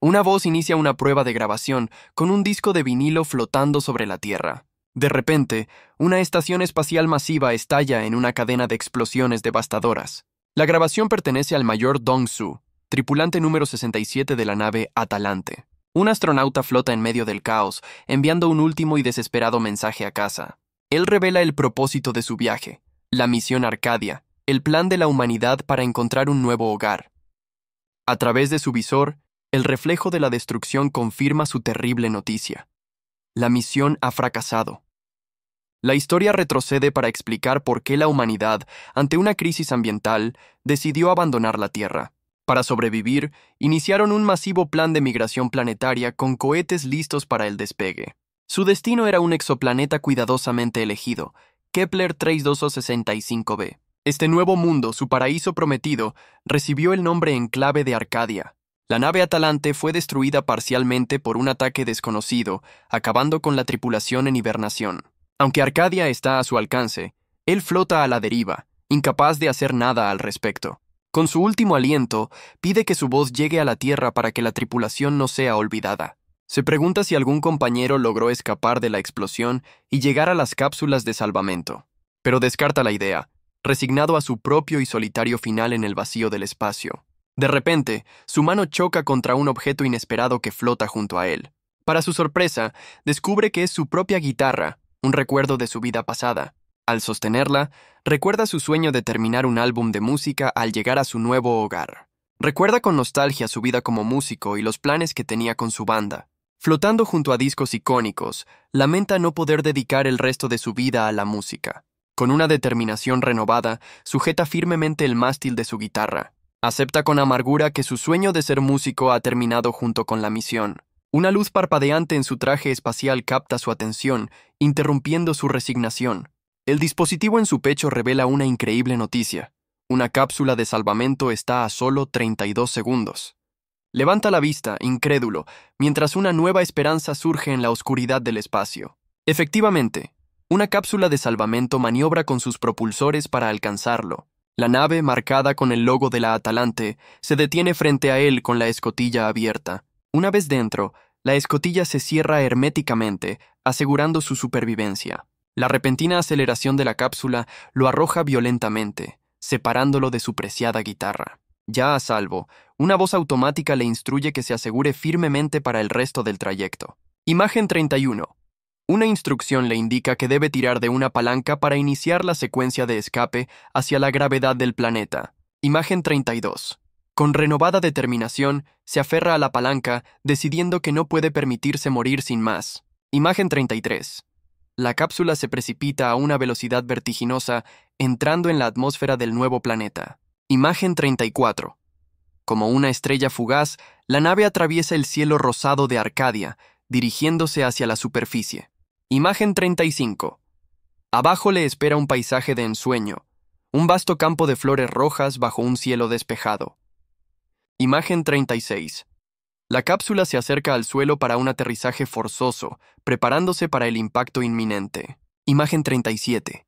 Una voz inicia una prueba de grabación con un disco de vinilo flotando sobre la Tierra. De repente, una estación espacial masiva estalla en una cadena de explosiones devastadoras. La grabación pertenece al mayor Dong-Su, tripulante número 67 de la nave Atalante. Un astronauta flota en medio del caos, enviando un último y desesperado mensaje a casa. Él revela el propósito de su viaje, la misión Arcadia, el plan de la humanidad para encontrar un nuevo hogar. A través de su visor, el reflejo de la destrucción confirma su terrible noticia. La misión ha fracasado. La historia retrocede para explicar por qué la humanidad, ante una crisis ambiental, decidió abandonar la Tierra. Para sobrevivir, iniciaron un masivo plan de migración planetaria con cohetes listos para el despegue. Su destino era un exoplaneta cuidadosamente elegido, Kepler 3265b. Este nuevo mundo, su paraíso prometido, recibió el nombre en clave de Arcadia. La nave Atalante fue destruida parcialmente por un ataque desconocido, acabando con la tripulación en hibernación. Aunque Arcadia está a su alcance, él flota a la deriva, incapaz de hacer nada al respecto. Con su último aliento, pide que su voz llegue a la Tierra para que la tripulación no sea olvidada. Se pregunta si algún compañero logró escapar de la explosión y llegar a las cápsulas de salvamento. Pero descarta la idea, resignado a su propio y solitario final en el vacío del espacio. De repente, su mano choca contra un objeto inesperado que flota junto a él. Para su sorpresa, descubre que es su propia guitarra, un recuerdo de su vida pasada. Al sostenerla, recuerda su sueño de terminar un álbum de música al llegar a su nuevo hogar. Recuerda con nostalgia su vida como músico y los planes que tenía con su banda. Flotando junto a discos icónicos, lamenta no poder dedicar el resto de su vida a la música. Con una determinación renovada, sujeta firmemente el mástil de su guitarra. Acepta con amargura que su sueño de ser músico ha terminado junto con la misión. Una luz parpadeante en su traje espacial capta su atención, interrumpiendo su resignación. El dispositivo en su pecho revela una increíble noticia. Una cápsula de salvamento está a solo 32 segundos. Levanta la vista, incrédulo, mientras una nueva esperanza surge en la oscuridad del espacio. Efectivamente, una cápsula de salvamento maniobra con sus propulsores para alcanzarlo. La nave, marcada con el logo de la Atalante, se detiene frente a él con la escotilla abierta. Una vez dentro, la escotilla se cierra herméticamente, asegurando su supervivencia. La repentina aceleración de la cápsula lo arroja violentamente, separándolo de su preciada guitarra. Ya a salvo, una voz automática le instruye que se asegure firmemente para el resto del trayecto. Imagen 31. Una instrucción le indica que debe tirar de una palanca para iniciar la secuencia de escape hacia la gravedad del planeta. Imagen 32. Con renovada determinación, se aferra a la palanca, decidiendo que no puede permitirse morir sin más. Imagen 33. La cápsula se precipita a una velocidad vertiginosa, entrando en la atmósfera del nuevo planeta. Imagen 34. Como una estrella fugaz, la nave atraviesa el cielo rosado de Arcadia, dirigiéndose hacia la superficie. Imagen 35. Abajo le espera un paisaje de ensueño, un vasto campo de flores rojas bajo un cielo despejado. Imagen 36. La cápsula se acerca al suelo para un aterrizaje forzoso, preparándose para el impacto inminente. Imagen 37.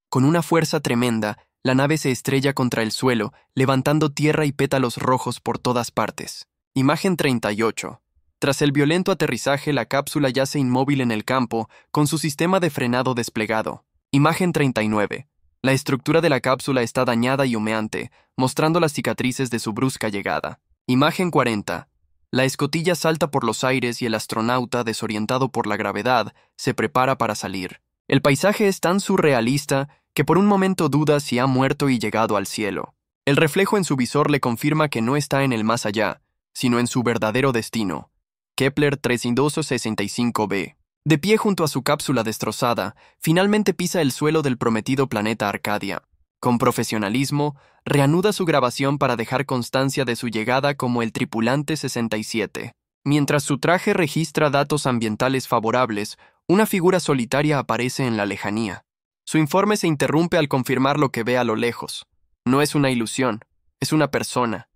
Con una fuerza tremenda, la nave se estrella contra el suelo, levantando tierra y pétalos rojos por todas partes. Imagen 38. Tras el violento aterrizaje, la cápsula yace inmóvil en el campo, con su sistema de frenado desplegado. Imagen 39. La estructura de la cápsula está dañada y humeante, mostrando las cicatrices de su brusca llegada. Imagen 40. La escotilla salta por los aires y el astronauta, desorientado por la gravedad, se prepara para salir. El paisaje es tan surrealista que por un momento duda si ha muerto y llegado al cielo. El reflejo en su visor le confirma que no está en el más allá, sino en su verdadero destino, Kepler 3265b. De pie junto a su cápsula destrozada, finalmente pisa el suelo del prometido planeta Arcadia. Con profesionalismo, reanuda su grabación para dejar constancia de su llegada como el tripulante 67. Mientras su traje registra datos ambientales favorables, una figura solitaria aparece en la lejanía. Su informe se interrumpe al confirmar lo que ve a lo lejos. No es una ilusión, es una persona.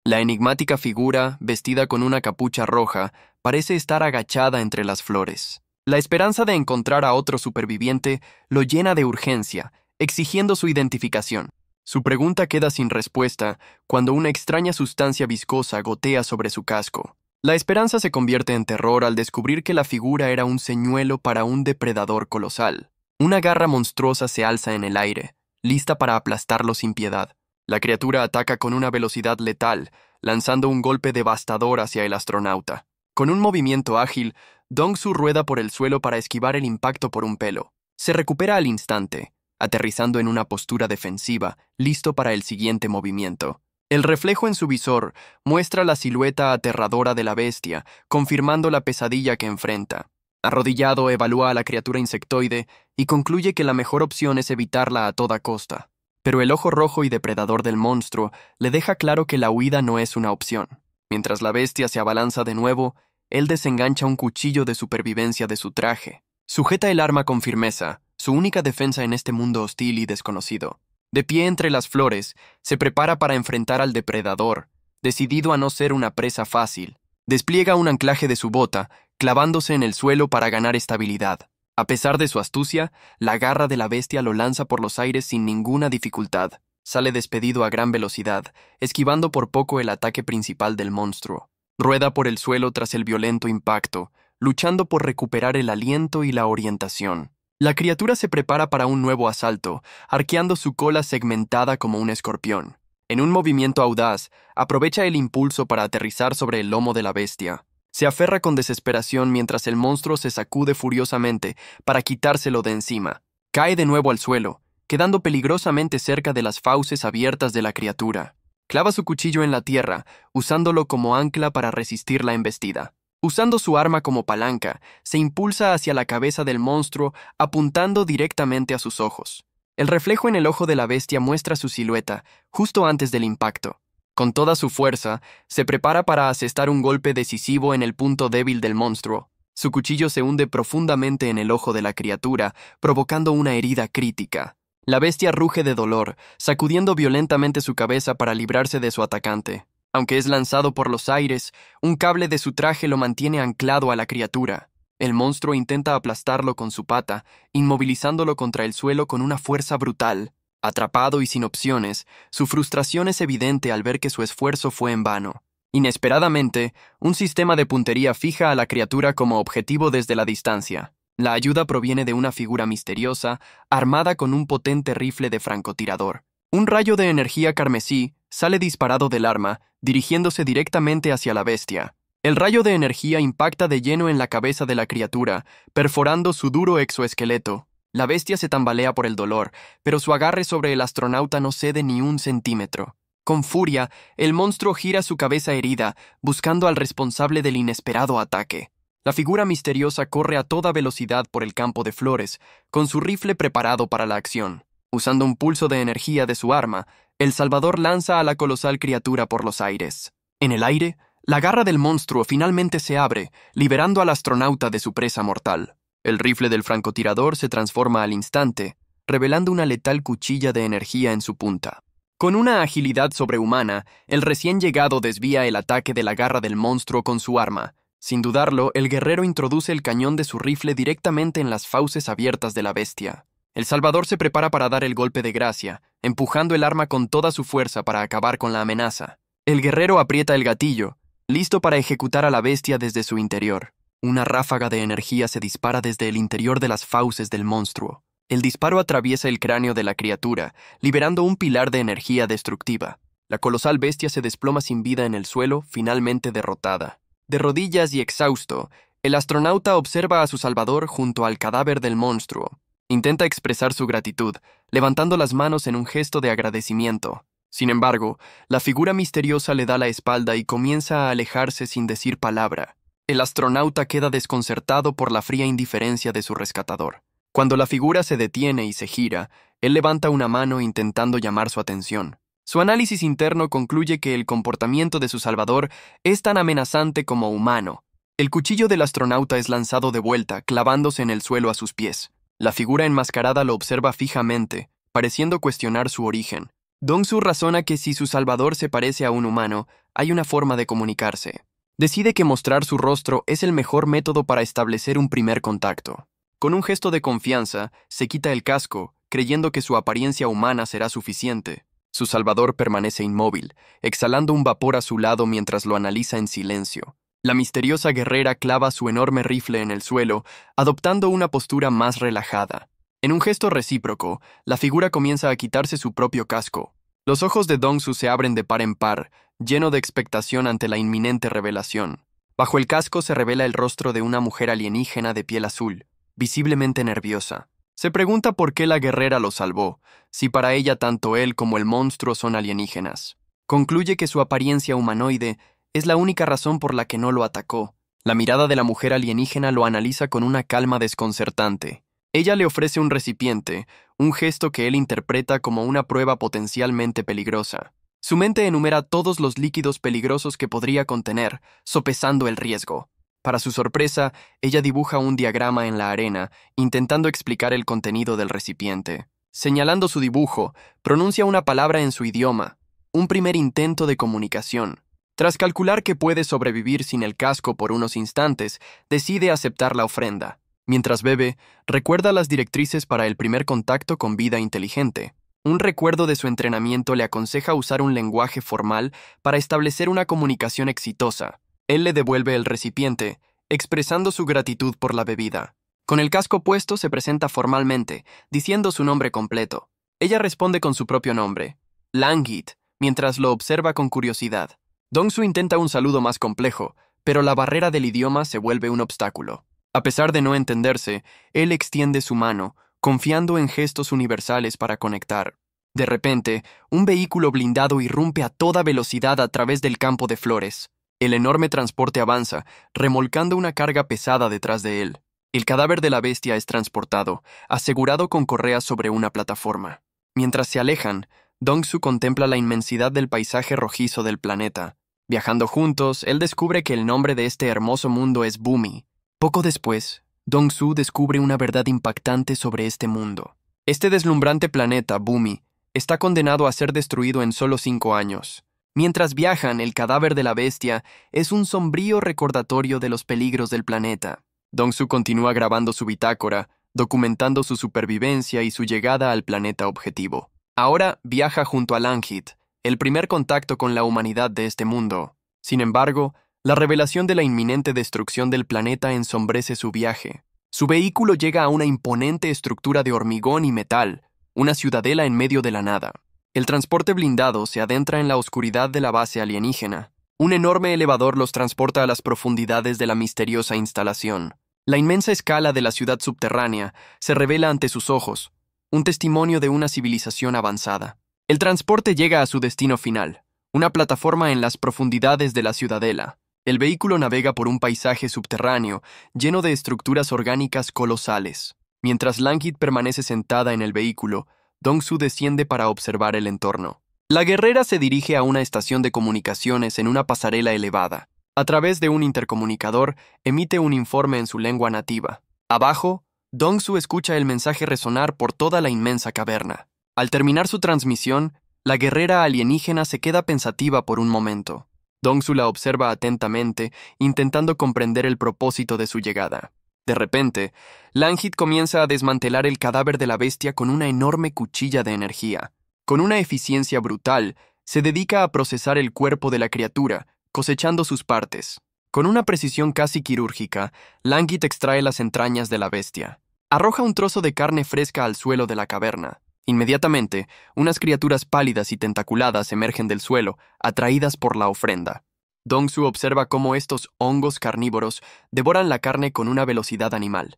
La enigmática figura, vestida con una capucha roja, parece estar agachada entre las flores. La esperanza de encontrar a otro superviviente lo llena de urgencia, exigiendo su identificación. Su pregunta queda sin respuesta cuando una extraña sustancia viscosa gotea sobre su casco. La esperanza se convierte en terror al descubrir que la figura era un señuelo para un depredador colosal. Una garra monstruosa se alza en el aire, lista para aplastarlo sin piedad. La criatura ataca con una velocidad letal, lanzando un golpe devastador hacia el astronauta. Con un movimiento ágil, Dong-Su rueda por el suelo para esquivar el impacto por un pelo. Se recupera al instante, aterrizando en una postura defensiva, listo para el siguiente movimiento. El reflejo en su visor muestra la silueta aterradora de la bestia, confirmando la pesadilla que enfrenta. Arrodillado, evalúa a la criatura insectoide y concluye que la mejor opción es evitarla a toda costa. Pero el ojo rojo y depredador del monstruo le deja claro que la huida no es una opción. Mientras la bestia se abalanza de nuevo, él desengancha un cuchillo de supervivencia de su traje. Sujeta el arma con firmeza, su única defensa en este mundo hostil y desconocido. De pie entre las flores, se prepara para enfrentar al depredador, decidido a no ser una presa fácil. Despliega un anclaje de su bota, clavándose en el suelo para ganar estabilidad. A pesar de su astucia, la garra de la bestia lo lanza por los aires sin ninguna dificultad. Sale despedido a gran velocidad, esquivando por poco el ataque principal del monstruo. Rueda por el suelo tras el violento impacto, luchando por recuperar el aliento y la orientación. La criatura se prepara para un nuevo asalto, arqueando su cola segmentada como un escorpión. En un movimiento audaz, aprovecha el impulso para aterrizar sobre el lomo de la bestia. Se aferra con desesperación mientras el monstruo se sacude furiosamente para quitárselo de encima. Cae de nuevo al suelo, quedando peligrosamente cerca de las fauces abiertas de la criatura. Clava su cuchillo en la tierra, usándolo como ancla para resistir la embestida. Usando su arma como palanca, se impulsa hacia la cabeza del monstruo, apuntando directamente a sus ojos. El reflejo en el ojo de la bestia muestra su silueta, justo antes del impacto. Con toda su fuerza, se prepara para asestar un golpe decisivo en el punto débil del monstruo. Su cuchillo se hunde profundamente en el ojo de la criatura, provocando una herida crítica. La bestia ruge de dolor, sacudiendo violentamente su cabeza para librarse de su atacante. Aunque es lanzado por los aires, un cable de su traje lo mantiene anclado a la criatura. El monstruo intenta aplastarlo con su pata, inmovilizándolo contra el suelo con una fuerza brutal. Atrapado y sin opciones, su frustración es evidente al ver que su esfuerzo fue en vano. Inesperadamente, un sistema de puntería fija a la criatura como objetivo desde la distancia. La ayuda proviene de una figura misteriosa, armada con un potente rifle de francotirador. Un rayo de energía carmesí sale disparado del arma, dirigiéndose directamente hacia la bestia. El rayo de energía impacta de lleno en la cabeza de la criatura, perforando su duro exoesqueleto. La bestia se tambalea por el dolor, pero su agarre sobre el astronauta no cede ni un centímetro. Con furia, el monstruo gira su cabeza herida, buscando al responsable del inesperado ataque. La figura misteriosa corre a toda velocidad por el campo de flores, con su rifle preparado para la acción. Usando un pulso de energía de su arma, el Salvador lanza a la colosal criatura por los aires. En el aire, la garra del monstruo finalmente se abre, liberando al astronauta de su presa mortal. El rifle del francotirador se transforma al instante, revelando una letal cuchilla de energía en su punta. Con una agilidad sobrehumana, el recién llegado desvía el ataque de la garra del monstruo con su arma. Sin dudarlo, el guerrero introduce el cañón de su rifle directamente en las fauces abiertas de la bestia. El Salvador se prepara para dar el golpe de gracia, empujando el arma con toda su fuerza para acabar con la amenaza. El guerrero aprieta el gatillo, listo para ejecutar a la bestia desde su interior. Una ráfaga de energía se dispara desde el interior de las fauces del monstruo. El disparo atraviesa el cráneo de la criatura, liberando un pilar de energía destructiva. La colosal bestia se desploma sin vida en el suelo, finalmente derrotada. De rodillas y exhausto, el astronauta observa a su Salvador junto al cadáver del monstruo. Intenta expresar su gratitud, levantando las manos en un gesto de agradecimiento. Sin embargo, la figura misteriosa le da la espalda y comienza a alejarse sin decir palabra. El astronauta queda desconcertado por la fría indiferencia de su rescatador. Cuando la figura se detiene y se gira, él levanta una mano intentando llamar su atención. Su análisis interno concluye que el comportamiento de su Salvador es tan amenazante como humano. El cuchillo del astronauta es lanzado de vuelta, clavándose en el suelo a sus pies. La figura enmascarada lo observa fijamente, pareciendo cuestionar su origen. Dong-Su razona que si su Salvador se parece a un humano, hay una forma de comunicarse. Decide que mostrar su rostro es el mejor método para establecer un primer contacto. Con un gesto de confianza, se quita el casco, creyendo que su apariencia humana será suficiente. Su Salvador permanece inmóvil, exhalando un vapor a su lado mientras lo analiza en silencio. La misteriosa guerrera clava su enorme rifle en el suelo, adoptando una postura más relajada. En un gesto recíproco, la figura comienza a quitarse su propio casco. Los ojos de Dong-su se abren de par en par, lleno de expectación ante la inminente revelación. Bajo el casco se revela el rostro de una mujer alienígena de piel azul, visiblemente nerviosa. Se pregunta por qué la guerrera lo salvó, si para ella tanto él como el monstruo son alienígenas. Concluye que su apariencia humanoide es la única razón por la que no lo atacó. La mirada de la mujer alienígena lo analiza con una calma desconcertante. Ella le ofrece un recipiente, un gesto que él interpreta como una prueba potencialmente peligrosa. Su mente enumera todos los líquidos peligrosos que podría contener, sopesando el riesgo. Para su sorpresa, ella dibuja un diagrama en la arena, intentando explicar el contenido del recipiente. Señalando su dibujo, pronuncia una palabra en su idioma, un primer intento de comunicación. Tras calcular que puede sobrevivir sin el casco por unos instantes, decide aceptar la ofrenda. Mientras bebe, recuerda las directrices para el primer contacto con vida inteligente. Un recuerdo de su entrenamiento le aconseja usar un lenguaje formal para establecer una comunicación exitosa. Él le devuelve el recipiente, expresando su gratitud por la bebida. Con el casco puesto se presenta formalmente, diciendo su nombre completo. Ella responde con su propio nombre, Langhit, mientras lo observa con curiosidad. Dong-su intenta un saludo más complejo, pero la barrera del idioma se vuelve un obstáculo. A pesar de no entenderse, él extiende su mano, confiando en gestos universales para conectar. De repente, un vehículo blindado irrumpe a toda velocidad a través del campo de flores. El enorme transporte avanza, remolcando una carga pesada detrás de él. El cadáver de la bestia es transportado, asegurado con correas sobre una plataforma. Mientras se alejan, Dong-su contempla la inmensidad del paisaje rojizo del planeta. Viajando juntos, él descubre que el nombre de este hermoso mundo es Bumi. Poco después, Dong-su descubre una verdad impactante sobre este mundo. Este deslumbrante planeta, Bumi, está condenado a ser destruido en solo 5 años. Mientras viajan, el cadáver de la bestia es un sombrío recordatorio de los peligros del planeta. Dong-su continúa grabando su bitácora, documentando su supervivencia y su llegada al planeta objetivo. Ahora viaja junto a Langhit, el primer contacto con la humanidad de este mundo. Sin embargo, la revelación de la inminente destrucción del planeta ensombrece su viaje. Su vehículo llega a una imponente estructura de hormigón y metal, una ciudadela en medio de la nada. El transporte blindado se adentra en la oscuridad de la base alienígena. Un enorme elevador los transporta a las profundidades de la misteriosa instalación. La inmensa escala de la ciudad subterránea se revela ante sus ojos, un testimonio de una civilización avanzada. El transporte llega a su destino final, una plataforma en las profundidades de la ciudadela. El vehículo navega por un paisaje subterráneo lleno de estructuras orgánicas colosales. Mientras Langhit permanece sentada en el vehículo, Dong-su desciende para observar el entorno. La guerrera se dirige a una estación de comunicaciones en una pasarela elevada. A través de un intercomunicador, emite un informe en su lengua nativa. Abajo, Dong-su escucha el mensaje resonar por toda la inmensa caverna. Al terminar su transmisión, la guerrera alienígena se queda pensativa por un momento. Dong-su la observa atentamente, intentando comprender el propósito de su llegada. De repente, Langhit comienza a desmantelar el cadáver de la bestia con una enorme cuchilla de energía. Con una eficiencia brutal, se dedica a procesar el cuerpo de la criatura, cosechando sus partes. Con una precisión casi quirúrgica, Langhit extrae las entrañas de la bestia. Arroja un trozo de carne fresca al suelo de la caverna. Inmediatamente, unas criaturas pálidas y tentaculadas emergen del suelo, atraídas por la ofrenda. Dong-su observa cómo estos hongos carnívoros devoran la carne con una velocidad animal.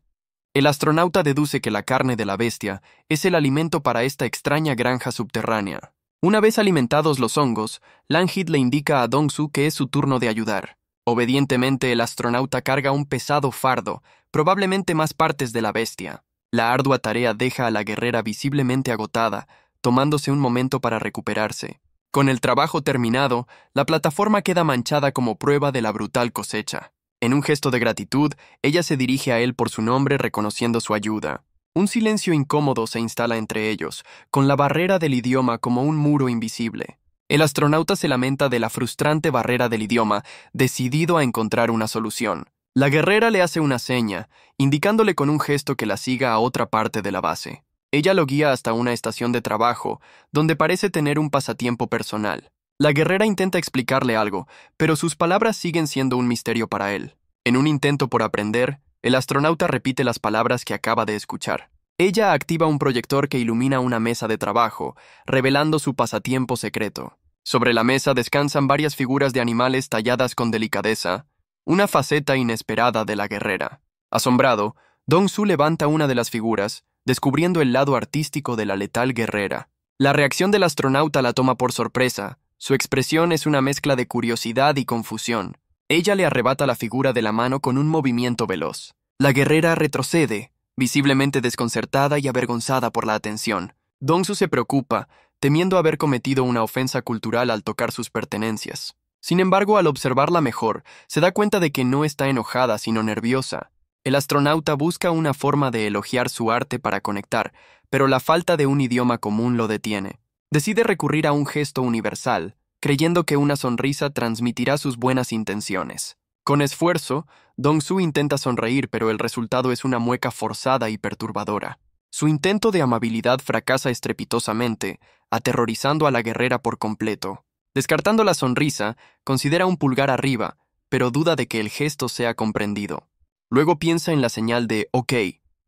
El astronauta deduce que la carne de la bestia es el alimento para esta extraña granja subterránea. Una vez alimentados los hongos, Langhit le indica a Dong-su que es su turno de ayudar. Obedientemente, el astronauta carga un pesado fardo, probablemente más partes de la bestia. La ardua tarea deja a la guerrera visiblemente agotada, tomándose un momento para recuperarse. Con el trabajo terminado, la plataforma queda manchada como prueba de la brutal cosecha. En un gesto de gratitud, ella se dirige a él por su nombre reconociendo su ayuda. Un silencio incómodo se instala entre ellos, con la barrera del idioma como un muro invisible. El astronauta se lamenta de la frustrante barrera del idioma, decidido a encontrar una solución. La guerrera le hace una seña, indicándole con un gesto que la siga a otra parte de la base. Ella lo guía hasta una estación de trabajo, donde parece tener un pasatiempo personal. La guerrera intenta explicarle algo, pero sus palabras siguen siendo un misterio para él. En un intento por aprender, el astronauta repite las palabras que acaba de escuchar. Ella activa un proyector que ilumina una mesa de trabajo, revelando su pasatiempo secreto. Sobre la mesa descansan varias figuras de animales talladas con delicadeza, una faceta inesperada de la guerrera. Asombrado, Dong-su levanta una de las figuras, descubriendo el lado artístico de la letal guerrera. La reacción del astronauta la toma por sorpresa. Su expresión es una mezcla de curiosidad y confusión. Ella le arrebata la figura de la mano con un movimiento veloz. La guerrera retrocede, visiblemente desconcertada y avergonzada por la atención. Dong-su se preocupa, temiendo haber cometido una ofensa cultural al tocar sus pertenencias. Sin embargo, al observarla mejor, se da cuenta de que no está enojada, sino nerviosa. El astronauta busca una forma de elogiar su arte para conectar, pero la falta de un idioma común lo detiene. Decide recurrir a un gesto universal, creyendo que una sonrisa transmitirá sus buenas intenciones. Con esfuerzo, Dong-su intenta sonreír, pero el resultado es una mueca forzada y perturbadora. Su intento de amabilidad fracasa estrepitosamente, aterrorizando a la guerrera por completo. Descartando la sonrisa, considera un pulgar arriba, pero duda de que el gesto sea comprendido. Luego piensa en la señal de OK,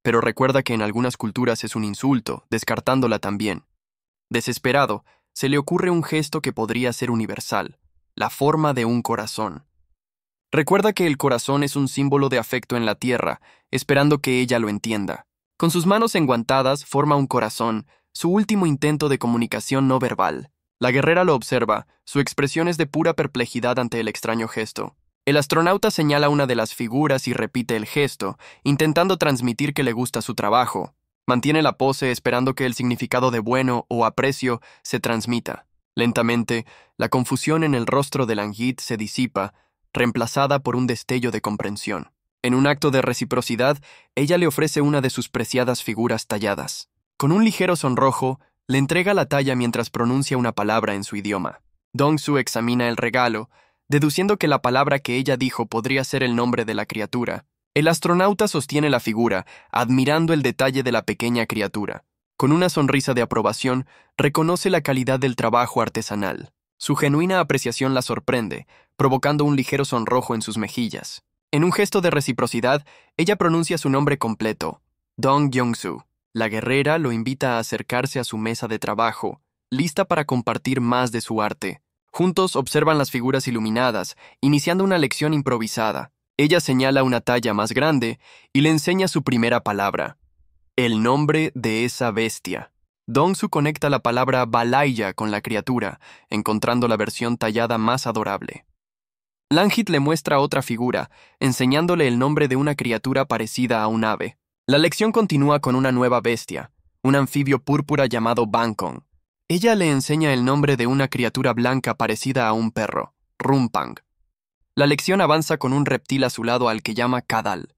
pero recuerda que en algunas culturas es un insulto, descartándola también. Desesperado, se le ocurre un gesto que podría ser universal, la forma de un corazón. Recuerda que el corazón es un símbolo de afecto en la tierra, esperando que ella lo entienda. Con sus manos enguantadas, forma un corazón, su último intento de comunicación no verbal. La guerrera lo observa, su expresión es de pura perplejidad ante el extraño gesto. El astronauta señala una de las figuras y repite el gesto, intentando transmitir que le gusta su trabajo. Mantiene la pose esperando que el significado de bueno o aprecio se transmita. Lentamente, la confusión en el rostro de Langhit se disipa, reemplazada por un destello de comprensión. En un acto de reciprocidad, ella le ofrece una de sus preciadas figuras talladas. Con un ligero sonrojo, le entrega la talla mientras pronuncia una palabra en su idioma. Dong-su examina el regalo, deduciendo que la palabra que ella dijo podría ser el nombre de la criatura. El astronauta sostiene la figura, admirando el detalle de la pequeña criatura. Con una sonrisa de aprobación, reconoce la calidad del trabajo artesanal. Su genuina apreciación la sorprende, provocando un ligero sonrojo en sus mejillas. En un gesto de reciprocidad, ella pronuncia su nombre completo, Dong Yong-su. La guerrera lo invita a acercarse a su mesa de trabajo, lista para compartir más de su arte. Juntos observan las figuras iluminadas, iniciando una lección improvisada. Ella señala una talla más grande y le enseña su primera palabra, el nombre de esa bestia. Dong-su conecta la palabra Balaya con la criatura, encontrando la versión tallada más adorable. Langhit le muestra otra figura, enseñándole el nombre de una criatura parecida a un ave. La lección continúa con una nueva bestia, un anfibio púrpura llamado Bangkong. Ella le enseña el nombre de una criatura blanca parecida a un perro, Rumpang. La lección avanza con un reptil azulado al que llama Kadal.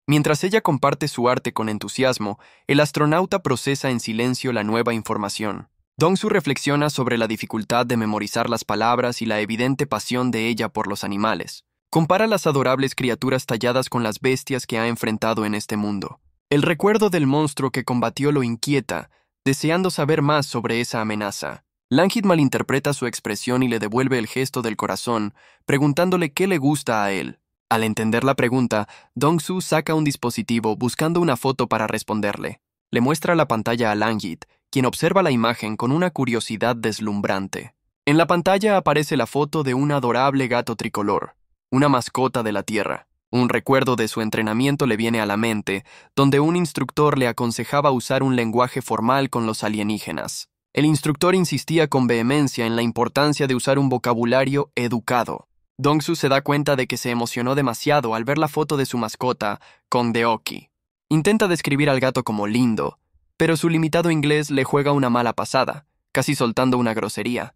Mientras ella comparte su arte con entusiasmo, el astronauta procesa en silencio la nueva información. Dong-su reflexiona sobre la dificultad de memorizar las palabras y la evidente pasión de ella por los animales. Compara las adorables criaturas talladas con las bestias que ha enfrentado en este mundo. El recuerdo del monstruo que combatió lo inquieta, deseando saber más sobre esa amenaza. Langhit malinterpreta su expresión y le devuelve el gesto del corazón, preguntándole qué le gusta a él. Al entender la pregunta, Dong-su saca un dispositivo buscando una foto para responderle. Le muestra la pantalla a Langhit, quien observa la imagen con una curiosidad deslumbrante. En la pantalla aparece la foto de un adorable gato tricolor, una mascota de la Tierra. Un recuerdo de su entrenamiento le viene a la mente, donde un instructor le aconsejaba usar un lenguaje formal con los alienígenas. El instructor insistía con vehemencia en la importancia de usar un vocabulario educado. Dong-su se da cuenta de que se emocionó demasiado al ver la foto de su mascota, Kong Deoki. Intenta describir al gato como lindo, pero su limitado inglés le juega una mala pasada, casi soltando una grosería.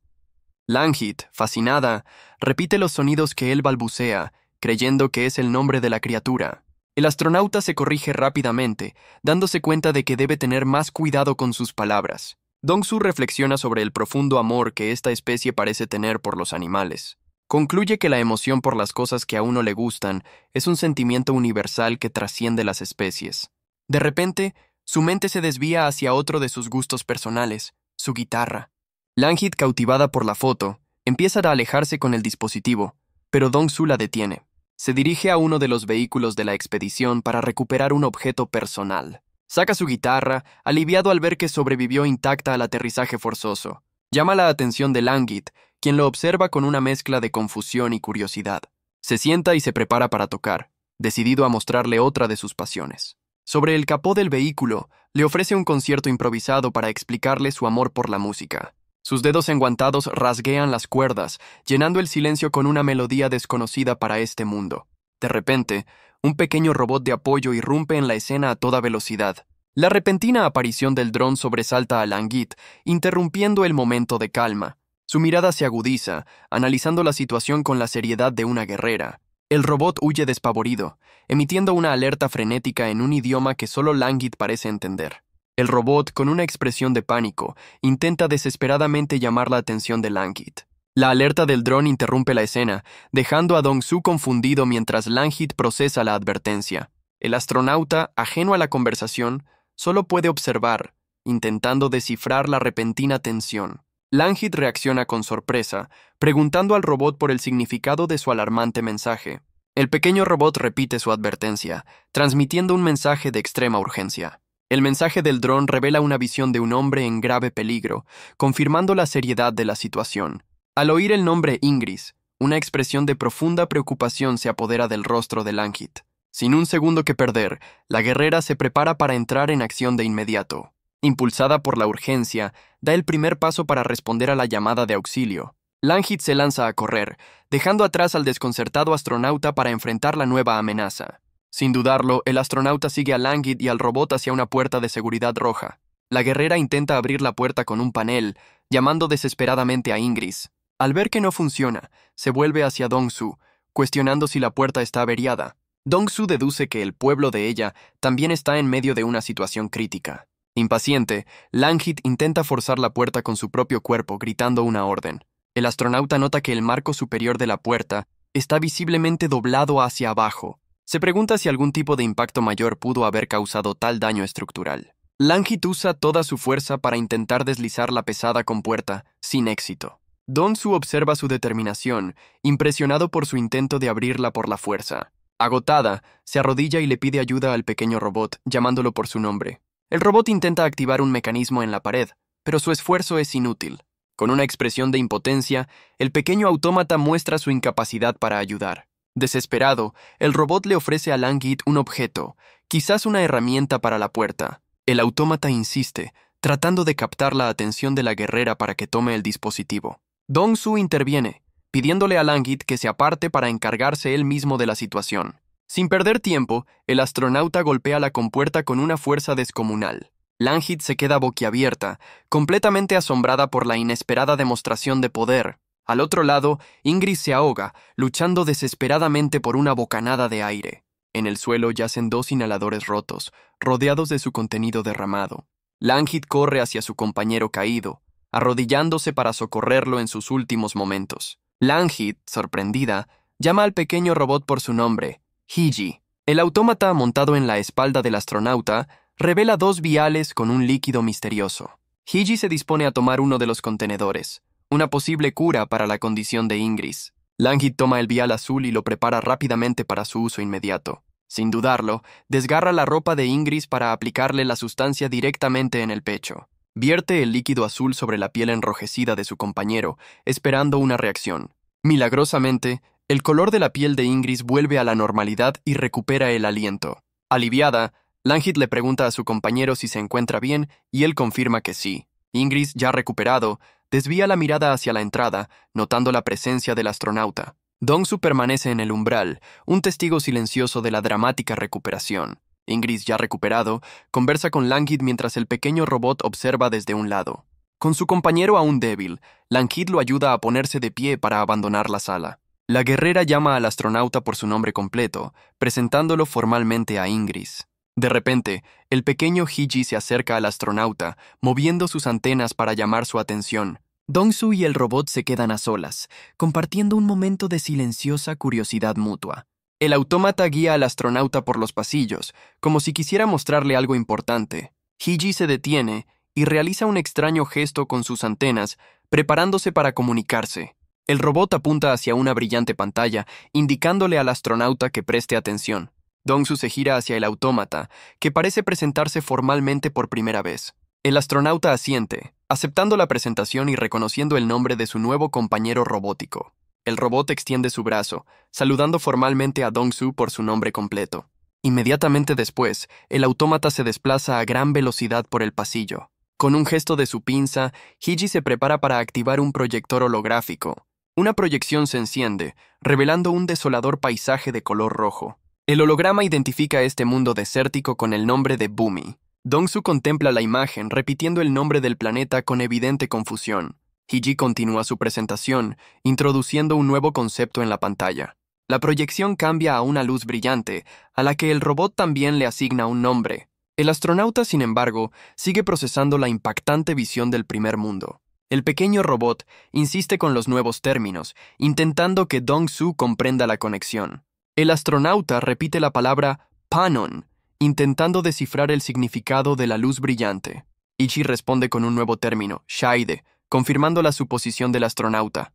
Langhit, fascinada, repite los sonidos que él balbucea, creyendo que es el nombre de la criatura. El astronauta se corrige rápidamente, dándose cuenta de que debe tener más cuidado con sus palabras. Dong-su reflexiona sobre el profundo amor que esta especie parece tener por los animales. Concluye que la emoción por las cosas que a uno le gustan es un sentimiento universal que trasciende las especies. De repente, su mente se desvía hacia otro de sus gustos personales, su guitarra. Langhit, cautivada por la foto, Empieza a alejarse con el dispositivo, pero Dong-su la detiene. Se dirige a uno de los vehículos de la expedición para recuperar un objeto personal. Saca su guitarra, aliviado al ver que sobrevivió intacta al aterrizaje forzoso. Llama la atención de Langit, quien lo observa con una mezcla de confusión y curiosidad. Se sienta y se prepara para tocar, decidido a mostrarle otra de sus pasiones. Sobre el capó del vehículo, le ofrece un concierto improvisado para explicarle su amor por la música. Sus dedos enguantados rasguean las cuerdas, llenando el silencio con una melodía desconocida para este mundo. De repente, un pequeño robot de apoyo irrumpe en la escena a toda velocidad. La repentina aparición del dron sobresalta a Langit, interrumpiendo el momento de calma. Su mirada se agudiza, analizando la situación con la seriedad de una guerrera. El robot huye despavorido, emitiendo una alerta frenética en un idioma que solo Langit parece entender. El robot, con una expresión de pánico, intenta desesperadamente llamar la atención de Langit. La alerta del dron interrumpe la escena, dejando a Dong-su confundido mientras Langit procesa la advertencia. El astronauta, ajeno a la conversación, solo puede observar, intentando descifrar la repentina tensión. Langit reacciona con sorpresa, preguntando al robot por el significado de su alarmante mensaje. El pequeño robot repite su advertencia, transmitiendo un mensaje de extrema urgencia. El mensaje del dron revela una visión de un hombre en grave peligro, confirmando la seriedad de la situación. Al oír el nombre Ingris, una expresión de profunda preocupación se apodera del rostro de Langit. Sin un segundo que perder, la guerrera se prepara para entrar en acción de inmediato. Impulsada por la urgencia, da el primer paso para responder a la llamada de auxilio. Langit se lanza a correr, dejando atrás al desconcertado astronauta para enfrentar la nueva amenaza. Sin dudarlo, el astronauta sigue a Langit y al robot hacia una puerta de seguridad roja. La guerrera intenta abrir la puerta con un panel, llamando desesperadamente a Ingris. Al ver que no funciona, se vuelve hacia Dong-su, cuestionando si la puerta está averiada. Dong-su deduce que el pueblo de ella también está en medio de una situación crítica. Impaciente, Langit intenta forzar la puerta con su propio cuerpo, gritando una orden. El astronauta nota que el marco superior de la puerta está visiblemente doblado hacia abajo. Se pregunta si algún tipo de impacto mayor pudo haber causado tal daño estructural. Langit usa toda su fuerza para intentar deslizar la pesada compuerta, sin éxito. Dong-su observa su determinación, impresionado por su intento de abrirla por la fuerza. Agotada, se arrodilla y le pide ayuda al pequeño robot, llamándolo por su nombre. El robot intenta activar un mecanismo en la pared, pero su esfuerzo es inútil. Con una expresión de impotencia, el pequeño autómata muestra su incapacidad para ayudar. Desesperado, el robot le ofrece a Langit un objeto, quizás una herramienta para la puerta. El autómata insiste, tratando de captar la atención de la guerrera para que tome el dispositivo. Dong-su interviene, pidiéndole a Langit que se aparte para encargarse él mismo de la situación. Sin perder tiempo, el astronauta golpea la compuerta con una fuerza descomunal. Langit se queda boquiabierta, completamente asombrada por la inesperada demostración de poder. Al otro lado, Ingris se ahoga, luchando desesperadamente por una bocanada de aire. En el suelo yacen 2 inhaladores rotos, rodeados de su contenido derramado. Langit corre hacia su compañero caído, arrodillándose para socorrerlo en sus últimos momentos. Langit, sorprendida, llama al pequeño robot por su nombre, Hiji. El autómata montado en la espalda del astronauta revela 2 viales con un líquido misterioso. Hiji se dispone a tomar uno de los contenedores, una posible cura para la condición de Ingris. Langit toma el vial azul y lo prepara rápidamente para su uso inmediato. Sin dudarlo, desgarra la ropa de Ingris para aplicarle la sustancia directamente en el pecho. Vierte el líquido azul sobre la piel enrojecida de su compañero, esperando una reacción. Milagrosamente, el color de la piel de Ingris vuelve a la normalidad y recupera el aliento. Aliviada, Langit le pregunta a su compañero si se encuentra bien y él confirma que sí. Ingris, ya recuperado, desvía la mirada hacia la entrada, notando la presencia del astronauta. Dong-su permanece en el umbral, un testigo silencioso de la dramática recuperación. Ingris, ya recuperado, conversa con Langit mientras el pequeño robot observa desde un lado. Con su compañero aún débil, Langit lo ayuda a ponerse de pie para abandonar la sala. La guerrera llama al astronauta por su nombre completo, presentándolo formalmente a Ingris. De repente, el pequeño Hiji se acerca al astronauta, moviendo sus antenas para llamar su atención. Dong-su y el robot se quedan a solas, compartiendo un momento de silenciosa curiosidad mutua. El autómata guía al astronauta por los pasillos, como si quisiera mostrarle algo importante. Hiji se detiene y realiza un extraño gesto con sus antenas, preparándose para comunicarse. El robot apunta hacia una brillante pantalla, indicándole al astronauta que preste atención. Dong-su se gira hacia el autómata, que parece presentarse formalmente por primera vez. El astronauta asiente, aceptando la presentación y reconociendo el nombre de su nuevo compañero robótico. El robot extiende su brazo, saludando formalmente a Dong-su por su nombre completo. Inmediatamente después, el autómata se desplaza a gran velocidad por el pasillo. Con un gesto de su pinza, Hiji se prepara para activar un proyector holográfico. Una proyección se enciende, revelando un desolador paisaje de color rojo. El holograma identifica este mundo desértico con el nombre de Bumi. Dong-su contempla la imagen, repitiendo el nombre del planeta con evidente confusión. Hiji continúa su presentación, introduciendo un nuevo concepto en la pantalla. La proyección cambia a una luz brillante, a la que el robot también le asigna un nombre. El astronauta, sin embargo, sigue procesando la impactante visión del primer mundo. El pequeño robot insiste con los nuevos términos, intentando que Dong-su comprenda la conexión. El astronauta repite la palabra Panon, intentando descifrar el significado de la luz brillante. Ichi responde con un nuevo término, Shaide, confirmando la suposición del astronauta.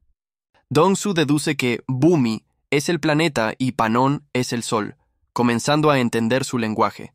Dong-su deduce que Bumi es el planeta y Panon es el sol, comenzando a entender su lenguaje.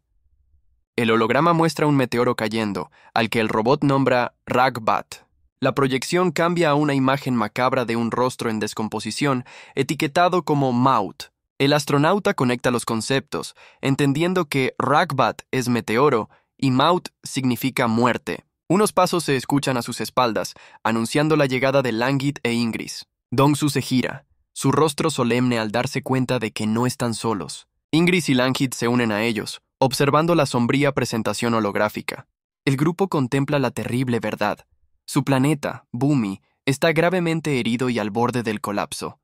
El holograma muestra un meteoro cayendo, al que el robot nombra Ragbat. La proyección cambia a una imagen macabra de un rostro en descomposición, etiquetado como Maut. El astronauta conecta los conceptos, entendiendo que Ragbat es meteoro y Maut significa muerte. Unos pasos se escuchan a sus espaldas, anunciando la llegada de Langit e Ingris. Dong-su se gira, su rostro solemne al darse cuenta de que no están solos. Ingris y Langit se unen a ellos, observando la sombría presentación holográfica. El grupo contempla la terrible verdad. Su planeta, Bumi, está gravemente herido y al borde del colapso.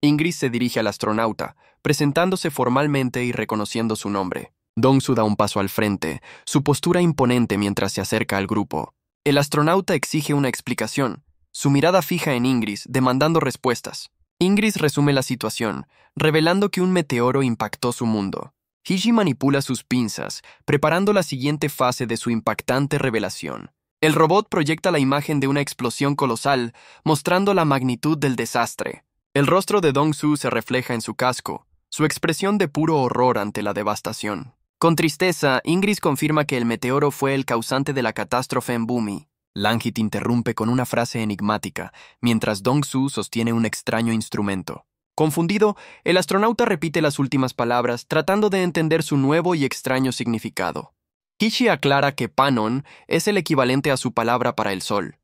Ingris se dirige al astronauta, presentándose formalmente y reconociendo su nombre. Dong-su da un paso al frente, su postura imponente mientras se acerca al grupo. El astronauta exige una explicación, su mirada fija en Ingris, demandando respuestas. Ingris resume la situación, revelando que un meteoro impactó su mundo. Hiji manipula sus pinzas, preparando la siguiente fase de su impactante revelación. El robot proyecta la imagen de una explosión colosal, mostrando la magnitud del desastre. El rostro de Dong-su se refleja en su casco, su expresión de puro horror ante la devastación. Con tristeza, Ingris confirma que el meteoro fue el causante de la catástrofe en Bumi. Langit interrumpe con una frase enigmática, mientras Dong-su sostiene un extraño instrumento. Confundido, el astronauta repite las últimas palabras, tratando de entender su nuevo y extraño significado. Hiji aclara que Panon es el equivalente a su palabra para el sol.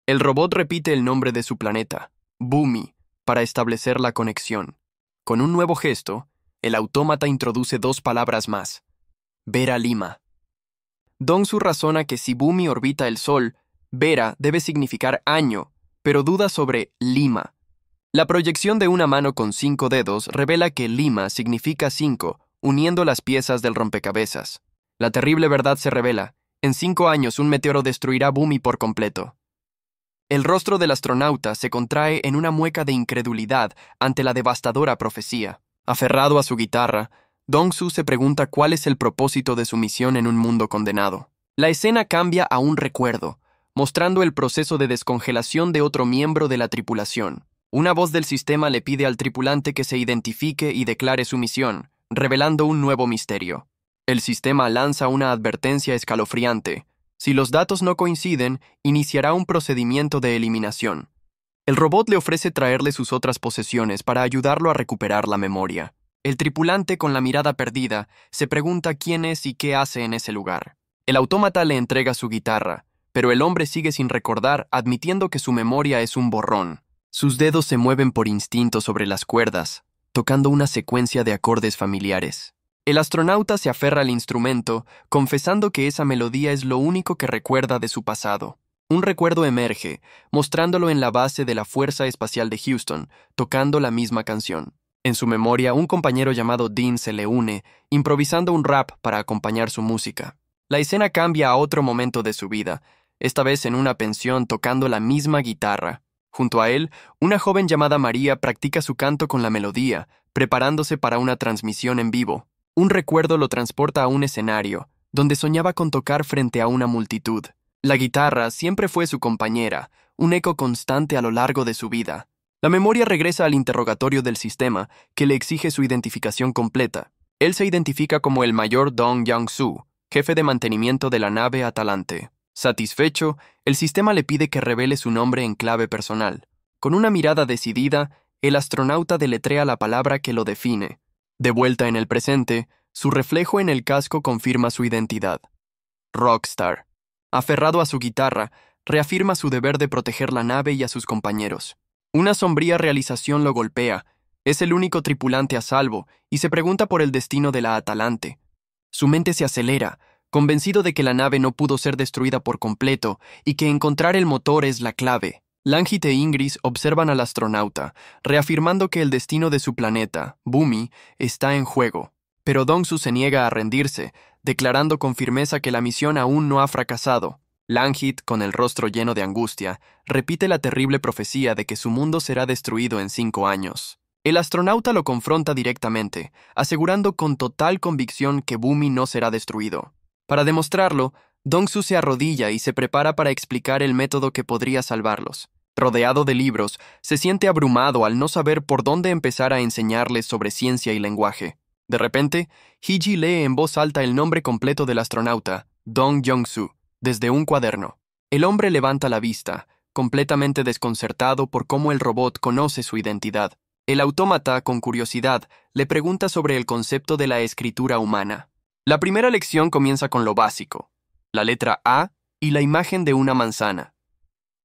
El robot repite el nombre de su planeta, Bumi, para establecer la conexión. Con un nuevo gesto, el autómata introduce dos palabras más, Vera Lima. Dong-su razona que si Bumi orbita el Sol, Vera debe significar año, pero duda sobre Lima. La proyección de una mano con 5 dedos revela que Lima significa 5, uniendo las piezas del rompecabezas. La terrible verdad se revela. En 5 años un meteoro destruirá Bumi por completo. El rostro del astronauta se contrae en una mueca de incredulidad ante la devastadora profecía. Aferrado a su guitarra, Dong-su se pregunta cuál es el propósito de su misión en un mundo condenado. La escena cambia a un recuerdo, mostrando el proceso de descongelación de otro miembro de la tripulación. Una voz del sistema le pide al tripulante que se identifique y declare su misión, revelando un nuevo misterio. El sistema lanza una advertencia escalofriante. Si los datos no coinciden, iniciará un procedimiento de eliminación. El robot le ofrece traerle sus otras posesiones para ayudarlo a recuperar la memoria. El tripulante, con la mirada perdida, se pregunta quién es y qué hace en ese lugar. El autómata le entrega su guitarra, pero el hombre sigue sin recordar, admitiendo que su memoria es un borrón. Sus dedos se mueven por instinto sobre las cuerdas, tocando una secuencia de acordes familiares. El astronauta se aferra al instrumento, confesando que esa melodía es lo único que recuerda de su pasado. Un recuerdo emerge, mostrándolo en la base de la Fuerza Espacial de Houston, tocando la misma canción. En su memoria, un compañero llamado Dean se le une, improvisando un rap para acompañar su música. La escena cambia a otro momento de su vida, esta vez en una pensión tocando la misma guitarra. Junto a él, una joven llamada María practica su canto con la melodía, preparándose para una transmisión en vivo. Un recuerdo lo transporta a un escenario, donde soñaba con tocar frente a una multitud. La guitarra siempre fue su compañera, un eco constante a lo largo de su vida. La memoria regresa al interrogatorio del sistema, que le exige su identificación completa. Él se identifica como el mayor Dong Yang-su, jefe de mantenimiento de la nave Atalante. Satisfecho, el sistema le pide que revele su nombre en clave personal. Con una mirada decidida, el astronauta deletrea la palabra que lo define. De vuelta en el presente, su reflejo en el casco confirma su identidad. Rockstar. Aferrado a su guitarra, reafirma su deber de proteger la nave y a sus compañeros. Una sombría realización lo golpea. Es el único tripulante a salvo y se pregunta por el destino de la Atalante. Su mente se acelera, convencido de que la nave no pudo ser destruida por completo y que encontrar el motor es la clave. Langhit e Ingris observan al astronauta, reafirmando que el destino de su planeta, Bumi, está en juego. Pero Dong-su se niega a rendirse, declarando con firmeza que la misión aún no ha fracasado. Langhit, con el rostro lleno de angustia, repite la terrible profecía de que su mundo será destruido en 5 años. El astronauta lo confronta directamente, asegurando con total convicción que Bumi no será destruido. Para demostrarlo, Dong-su se arrodilla y se prepara para explicar el método que podría salvarlos. Rodeado de libros, se siente abrumado al no saber por dónde empezar a enseñarles sobre ciencia y lenguaje. De repente, Hee-ji lee en voz alta el nombre completo del astronauta, Dong Yong-su, desde un cuaderno. El hombre levanta la vista, completamente desconcertado por cómo el robot conoce su identidad. El autómata, con curiosidad, le pregunta sobre el concepto de la escritura humana. La primera lección comienza con lo básico, la letra A y la imagen de una manzana.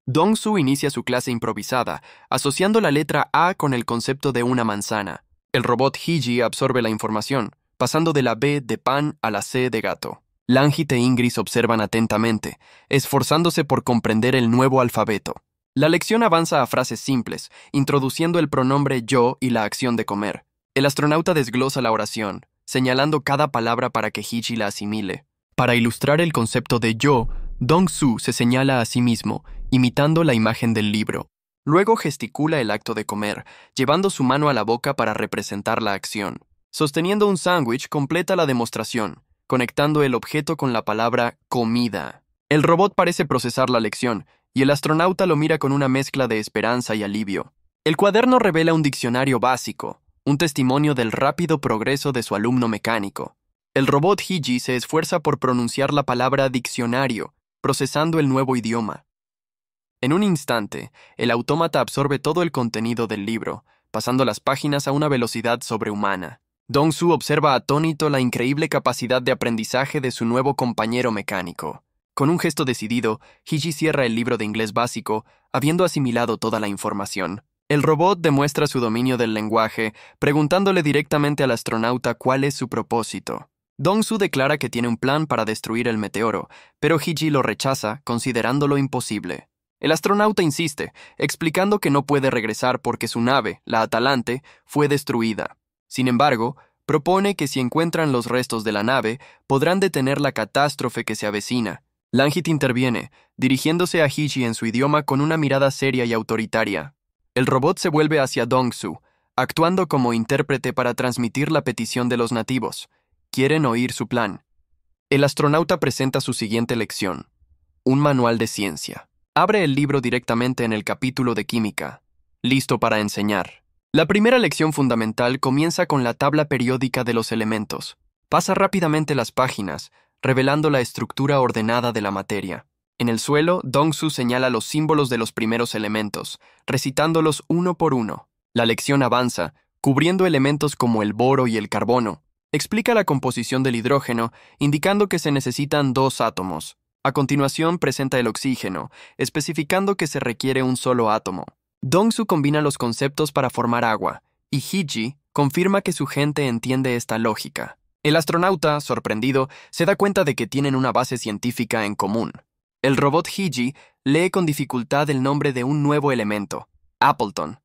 Dong-su inicia su clase improvisada, asociando la letra A con el concepto de una manzana. El robot Hee-ji absorbe la información, pasando de la B de pan a la C de gato. Langhit e Ingris observan atentamente, esforzándose por comprender el nuevo alfabeto. La lección avanza a frases simples, introduciendo el pronombre yo y la acción de comer. El astronauta desglosa la oración, señalando cada palabra para que Hee-ji la asimile. Para ilustrar el concepto de yo, Dong-su se señala a sí mismo, imitando la imagen del libro. Luego gesticula el acto de comer, llevando su mano a la boca para representar la acción. Sosteniendo un sándwich, completa la demostración, conectando el objeto con la palabra comida. El robot parece procesar la lección, y el astronauta lo mira con una mezcla de esperanza y alivio. El cuaderno revela un diccionario básico, un testimonio del rápido progreso de su alumno mecánico. El robot Hee-ji se esfuerza por pronunciar la palabra diccionario, procesando el nuevo idioma. En un instante, el autómata absorbe todo el contenido del libro, pasando las páginas a una velocidad sobrehumana. Dong-su observa atónito la increíble capacidad de aprendizaje de su nuevo compañero mecánico. Con un gesto decidido, Hee-ji cierra el libro de inglés básico, habiendo asimilado toda la información. El robot demuestra su dominio del lenguaje, preguntándole directamente al astronauta cuál es su propósito. Dong-su declara que tiene un plan para destruir el meteoro, pero Hee-ji lo rechaza, considerándolo imposible. El astronauta insiste, explicando que no puede regresar porque su nave, la Atalante, fue destruida. Sin embargo, propone que si encuentran los restos de la nave, podrán detener la catástrofe que se avecina. Langhit interviene, dirigiéndose a Hee-ji en su idioma con una mirada seria y autoritaria. El robot se vuelve hacia Dong-su, actuando como intérprete para transmitir la petición de los nativos. Quieren oír su plan. El astronauta presenta su siguiente lección: un manual de ciencia. Abre el libro directamente en el capítulo de química. Listo para enseñar. La primera lección fundamental comienza con la tabla periódica de los elementos. Pasa rápidamente las páginas, revelando la estructura ordenada de la materia. En el suelo, Dong-su señala los símbolos de los primeros elementos, recitándolos uno por uno. La lección avanza, cubriendo elementos como el boro y el carbono. Explica la composición del hidrógeno, indicando que se necesitan 2 átomos. A continuación presenta el oxígeno, especificando que se requiere un solo átomo. Dong-su combina los conceptos para formar agua, y Hee-ji confirma que su gente entiende esta lógica. El astronauta, sorprendido, se da cuenta de que tienen una base científica en común. El robot Hee-ji lee con dificultad el nombre de un nuevo elemento, Appleton.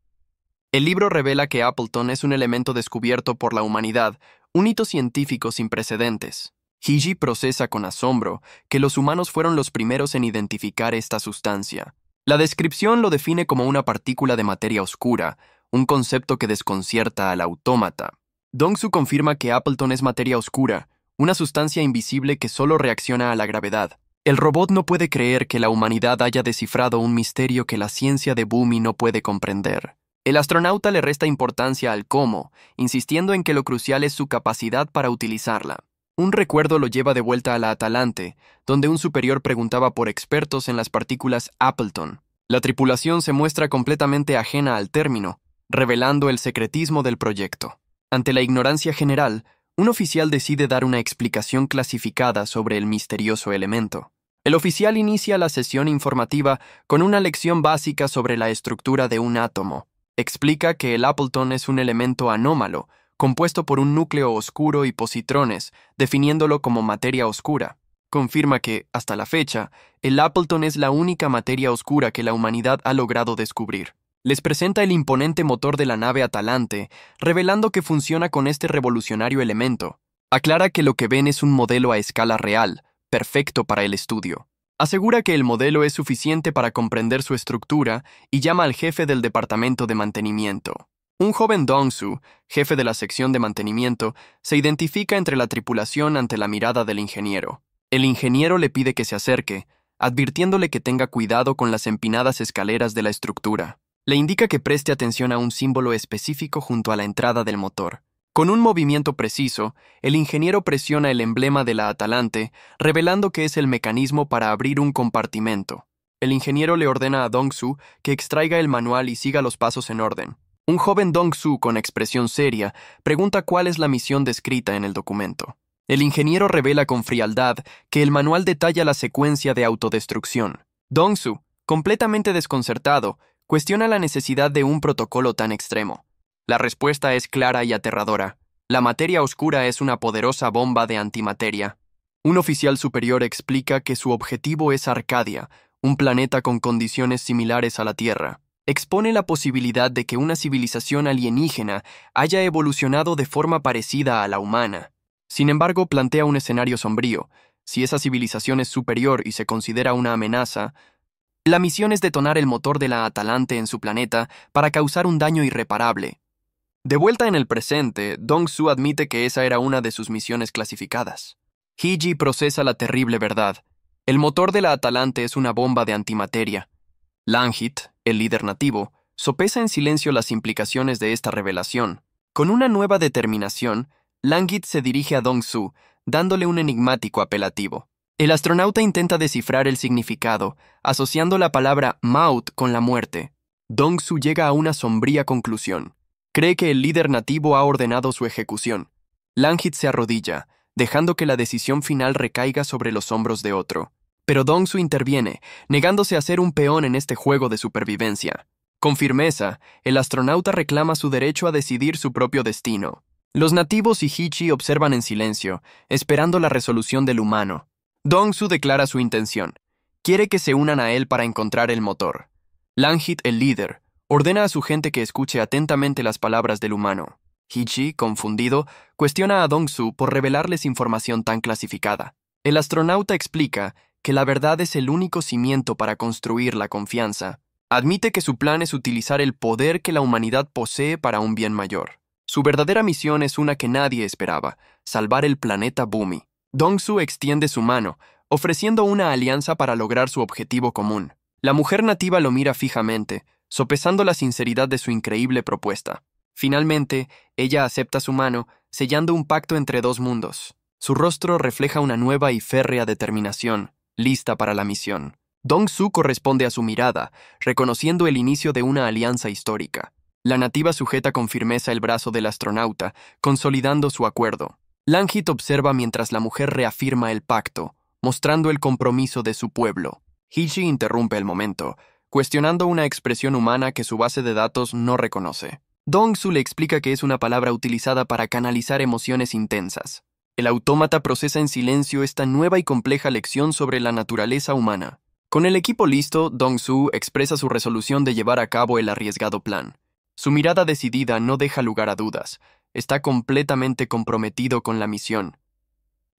El libro revela que Appleton es un elemento descubierto por la humanidad, un hito científico sin precedentes. Hee-ji procesa con asombro que los humanos fueron los primeros en identificar esta sustancia. La descripción lo define como una partícula de materia oscura, un concepto que desconcierta al autómata. Dong-su confirma que Appleton es materia oscura, una sustancia invisible que solo reacciona a la gravedad. El robot no puede creer que la humanidad haya descifrado un misterio que la ciencia de Bumi no puede comprender. El astronauta le resta importancia al cómo, insistiendo en que lo crucial es su capacidad para utilizarla. Un recuerdo lo lleva de vuelta a la Atalante, donde un superior preguntaba por expertos en las partículas Appleton. La tripulación se muestra completamente ajena al término, revelando el secretismo del proyecto. Ante la ignorancia general, un oficial decide dar una explicación clasificada sobre el misterioso elemento. El oficial inicia la sesión informativa con una lección básica sobre la estructura de un átomo. Explica que el Appleton es un elemento anómalo, compuesto por un núcleo oscuro y positrones, definiéndolo como materia oscura. Confirma que, hasta la fecha, el Appleton es la única materia oscura que la humanidad ha logrado descubrir. Les presenta el imponente motor de la nave Atalante, revelando que funciona con este revolucionario elemento. Aclara que lo que ven es un modelo a escala real, perfecto para el estudio. Asegura que el modelo es suficiente para comprender su estructura y llama al jefe del departamento de mantenimiento. Un joven Dong-su, jefe de la sección de mantenimiento, se identifica entre la tripulación ante la mirada del ingeniero. El ingeniero le pide que se acerque, advirtiéndole que tenga cuidado con las empinadas escaleras de la estructura. Le indica que preste atención a un símbolo específico junto a la entrada del motor. Con un movimiento preciso, el ingeniero presiona el emblema de la Atalante, revelando que es el mecanismo para abrir un compartimento. El ingeniero le ordena a Dong-su que extraiga el manual y siga los pasos en orden. Un joven Dong-su con expresión seria pregunta cuál es la misión descrita en el documento. El ingeniero revela con frialdad que el manual detalla la secuencia de autodestrucción. Dong-su, completamente desconcertado, cuestiona la necesidad de un protocolo tan extremo. La respuesta es clara y aterradora. La materia oscura es una poderosa bomba de antimateria. Un oficial superior explica que su objetivo es Arcadia, un planeta con condiciones similares a la Tierra. Expone la posibilidad de que una civilización alienígena haya evolucionado de forma parecida a la humana. Sin embargo, plantea un escenario sombrío. Si esa civilización es superior y se considera una amenaza, la misión es detonar el motor de la Atalante en su planeta para causar un daño irreparable. De vuelta en el presente, Dong-su admite que esa era una de sus misiones clasificadas. Hee-ji procesa la terrible verdad. El motor de la Atalante es una bomba de antimateria. Langhit, el líder nativo, sopesa en silencio las implicaciones de esta revelación. Con una nueva determinación, Langhit se dirige a Dong-su, dándole un enigmático apelativo. El astronauta intenta descifrar el significado, asociando la palabra Maut con la muerte. Dong-su llega a una sombría conclusión. Cree que el líder nativo ha ordenado su ejecución. Langhit se arrodilla, dejando que la decisión final recaiga sobre los hombros de otro. Pero Dong-su interviene, negándose a ser un peón en este juego de supervivencia. Con firmeza, el astronauta reclama su derecho a decidir su propio destino. Los nativos y Hee-ji observan en silencio, esperando la resolución del humano. Dong-su declara su intención. Quiere que se unan a él para encontrar el motor. Langhit, el líder, ordena a su gente que escuche atentamente las palabras del humano. Hee-ji, confundido, cuestiona a Dong-su por revelarles información tan clasificada. El astronauta explica que la verdad es el único cimiento para construir la confianza. Admite que su plan es utilizar el poder que la humanidad posee para un bien mayor. Su verdadera misión es una que nadie esperaba: salvar el planeta Bumi. Dong-su extiende su mano, ofreciendo una alianza para lograr su objetivo común. La mujer nativa lo mira fijamente, sopesando la sinceridad de su increíble propuesta. Finalmente, ella acepta su mano, sellando un pacto entre dos mundos. Su rostro refleja una nueva y férrea determinación, lista para la misión. Dong-su corresponde a su mirada, reconociendo el inicio de una alianza histórica. La nativa sujeta con firmeza el brazo del astronauta, consolidando su acuerdo. Langhit observa mientras la mujer reafirma el pacto, mostrando el compromiso de su pueblo. Hee-ji interrumpe el momento, cuestionando una expresión humana que su base de datos no reconoce. Dong-su le explica que es una palabra utilizada para canalizar emociones intensas. El autómata procesa en silencio esta nueva y compleja lección sobre la naturaleza humana. Con el equipo listo, Dong-su expresa su resolución de llevar a cabo el arriesgado plan. Su mirada decidida no deja lugar a dudas. Está completamente comprometido con la misión.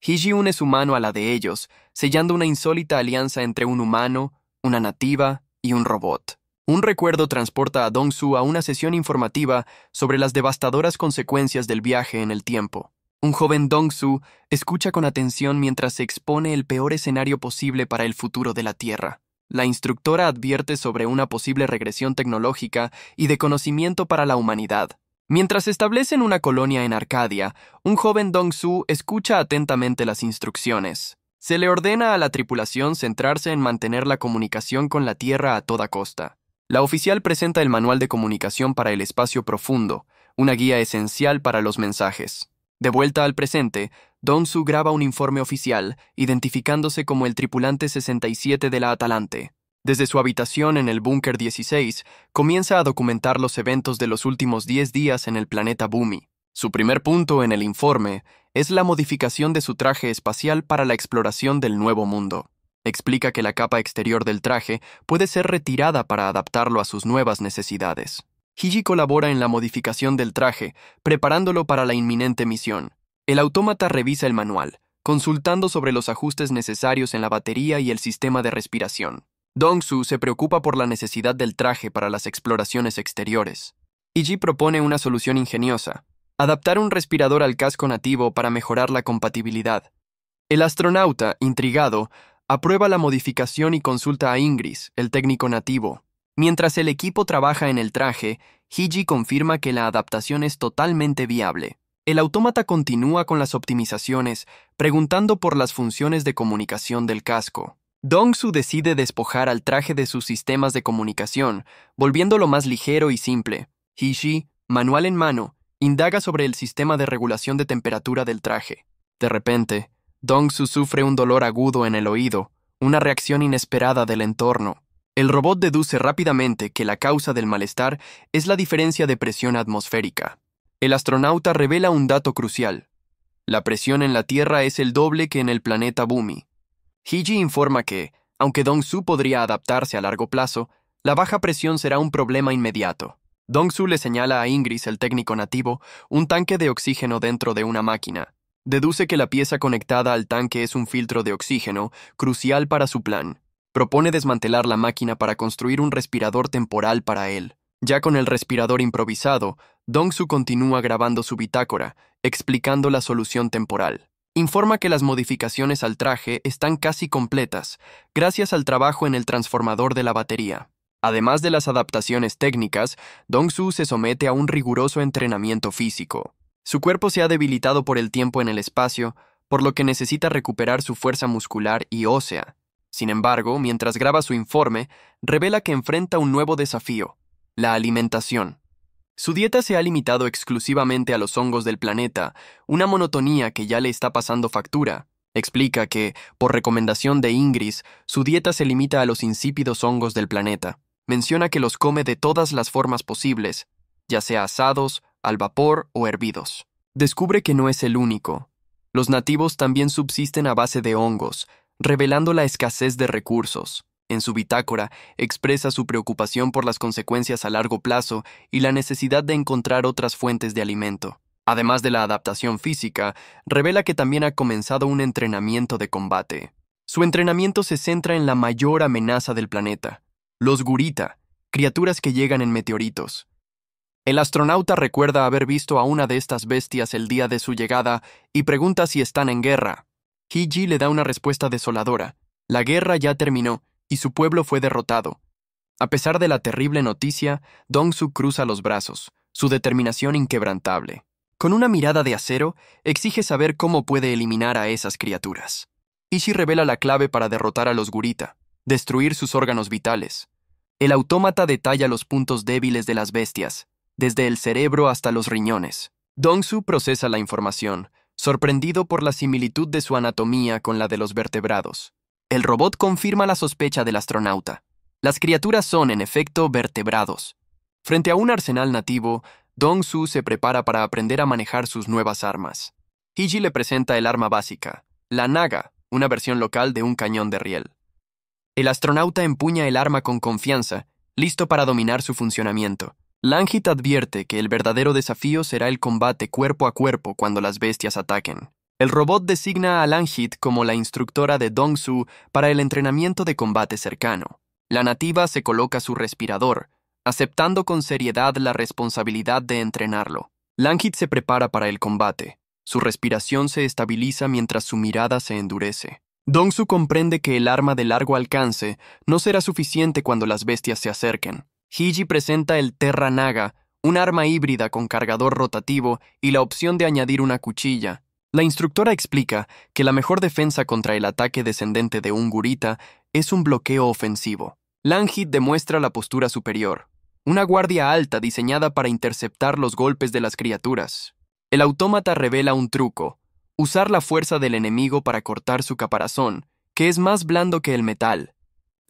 Hee-ji une su mano a la de ellos, sellando una insólita alianza entre un humano, una nativa y un robot. Un recuerdo transporta a Dong-su a una sesión informativa sobre las devastadoras consecuencias del viaje en el tiempo. Un joven Dong-su escucha con atención mientras se expone el peor escenario posible para el futuro de la Tierra. La instructora advierte sobre una posible regresión tecnológica y de conocimiento para la humanidad. Mientras establecen una colonia en Arcadia, un joven Dong-su escucha atentamente las instrucciones. Se le ordena a la tripulación centrarse en mantener la comunicación con la Tierra a toda costa. La oficial presenta el manual de comunicación para el espacio profundo, una guía esencial para los mensajes. De vuelta al presente, Dong-su graba un informe oficial, identificándose como el tripulante 67 de la Atalante. Desde su habitación en el búnker 16, comienza a documentar los eventos de los últimos 10 días en el planeta Bumi. Su primer punto en el informe es la modificación de su traje espacial para la exploración del Nuevo Mundo. Explica que la capa exterior del traje puede ser retirada para adaptarlo a sus nuevas necesidades. Hiji colabora en la modificación del traje, preparándolo para la inminente misión. El autómata revisa el manual, consultando sobre los ajustes necesarios en la batería y el sistema de respiración. Dong-su se preocupa por la necesidad del traje para las exploraciones exteriores. Hiji propone una solución ingeniosa: adaptar un respirador al casco nativo para mejorar la compatibilidad. El astronauta, intrigado, aprueba la modificación y consulta a Ingris, el técnico nativo. Mientras el equipo trabaja en el traje, Hiji confirma que la adaptación es totalmente viable. El autómata continúa con las optimizaciones, preguntando por las funciones de comunicación del casco. Dong-su decide despojar al traje de sus sistemas de comunicación, volviéndolo más ligero y simple. Hiji, manual en mano, indaga sobre el sistema de regulación de temperatura del traje. De repente, Dong-su sufre un dolor agudo en el oído, una reacción inesperada del entorno. El robot deduce rápidamente que la causa del malestar es la diferencia de presión atmosférica. El astronauta revela un dato crucial: la presión en la Tierra es el doble que en el planeta Bumi. Hiji informa que, aunque Dong-su podría adaptarse a largo plazo, la baja presión será un problema inmediato. Dong-su le señala a Ingris, el técnico nativo, un tanque de oxígeno dentro de una máquina. Deduce que la pieza conectada al tanque es un filtro de oxígeno, crucial para su plan. Propone desmantelar la máquina para construir un respirador temporal para él. Ya con el respirador improvisado, Dong-su continúa grabando su bitácora, explicando la solución temporal. Informa que las modificaciones al traje están casi completas, gracias al trabajo en el transformador de la batería. Además de las adaptaciones técnicas, Dong-su se somete a un riguroso entrenamiento físico. Su cuerpo se ha debilitado por el tiempo en el espacio, por lo que necesita recuperar su fuerza muscular y ósea. Sin embargo, mientras graba su informe, revela que enfrenta un nuevo desafío: la alimentación. Su dieta se ha limitado exclusivamente a los hongos del planeta, una monotonía que ya le está pasando factura. Explica que, por recomendación de Ingris, su dieta se limita a los insípidos hongos del planeta. Menciona que los come de todas las formas posibles, ya sea asados, al vapor o hervidos. Descubre que no es el único. Los nativos también subsisten a base de hongos, revelando la escasez de recursos. En su bitácora, expresa su preocupación por las consecuencias a largo plazo y la necesidad de encontrar otras fuentes de alimento. Además de la adaptación física, revela que también ha comenzado un entrenamiento de combate. Su entrenamiento se centra en la mayor amenaza del planeta: los Gurita, criaturas que llegan en meteoritos. El astronauta recuerda haber visto a una de estas bestias el día de su llegada y pregunta si están en guerra. Hiji le da una respuesta desoladora: la guerra ya terminó y su pueblo fue derrotado. A pesar de la terrible noticia, Dong-su cruza los brazos, su determinación inquebrantable. Con una mirada de acero, exige saber cómo puede eliminar a esas criaturas. Hiji revela la clave para derrotar a los Gurita: destruir sus órganos vitales. El autómata detalla los puntos débiles de las bestias, desde el cerebro hasta los riñones. Dong-su procesa la información, sorprendido por la similitud de su anatomía con la de los vertebrados. El robot confirma la sospecha del astronauta: las criaturas son, en efecto, vertebrados. Frente a un arsenal nativo, Dong-su se prepara para aprender a manejar sus nuevas armas. Hiji le presenta el arma básica, la naga, una versión local de un cañón de riel. El astronauta empuña el arma con confianza, listo para dominar su funcionamiento. Langhit advierte que el verdadero desafío será el combate cuerpo a cuerpo cuando las bestias ataquen. El robot designa a Langhit como la instructora de Dong-su para el entrenamiento de combate cercano. La nativa se coloca su respirador, aceptando con seriedad la responsabilidad de entrenarlo. Langhit se prepara para el combate. Su respiración se estabiliza mientras su mirada se endurece. Dongsu comprende que el arma de largo alcance no será suficiente cuando las bestias se acerquen. Hiji presenta el Terra Naga, un arma híbrida con cargador rotativo y la opción de añadir una cuchilla. La instructora explica que la mejor defensa contra el ataque descendente de un gurita es un bloqueo ofensivo. Langhit demuestra la postura superior, una guardia alta diseñada para interceptar los golpes de las criaturas. El autómata revela un truco: usar la fuerza del enemigo para cortar su caparazón, que es más blando que el metal.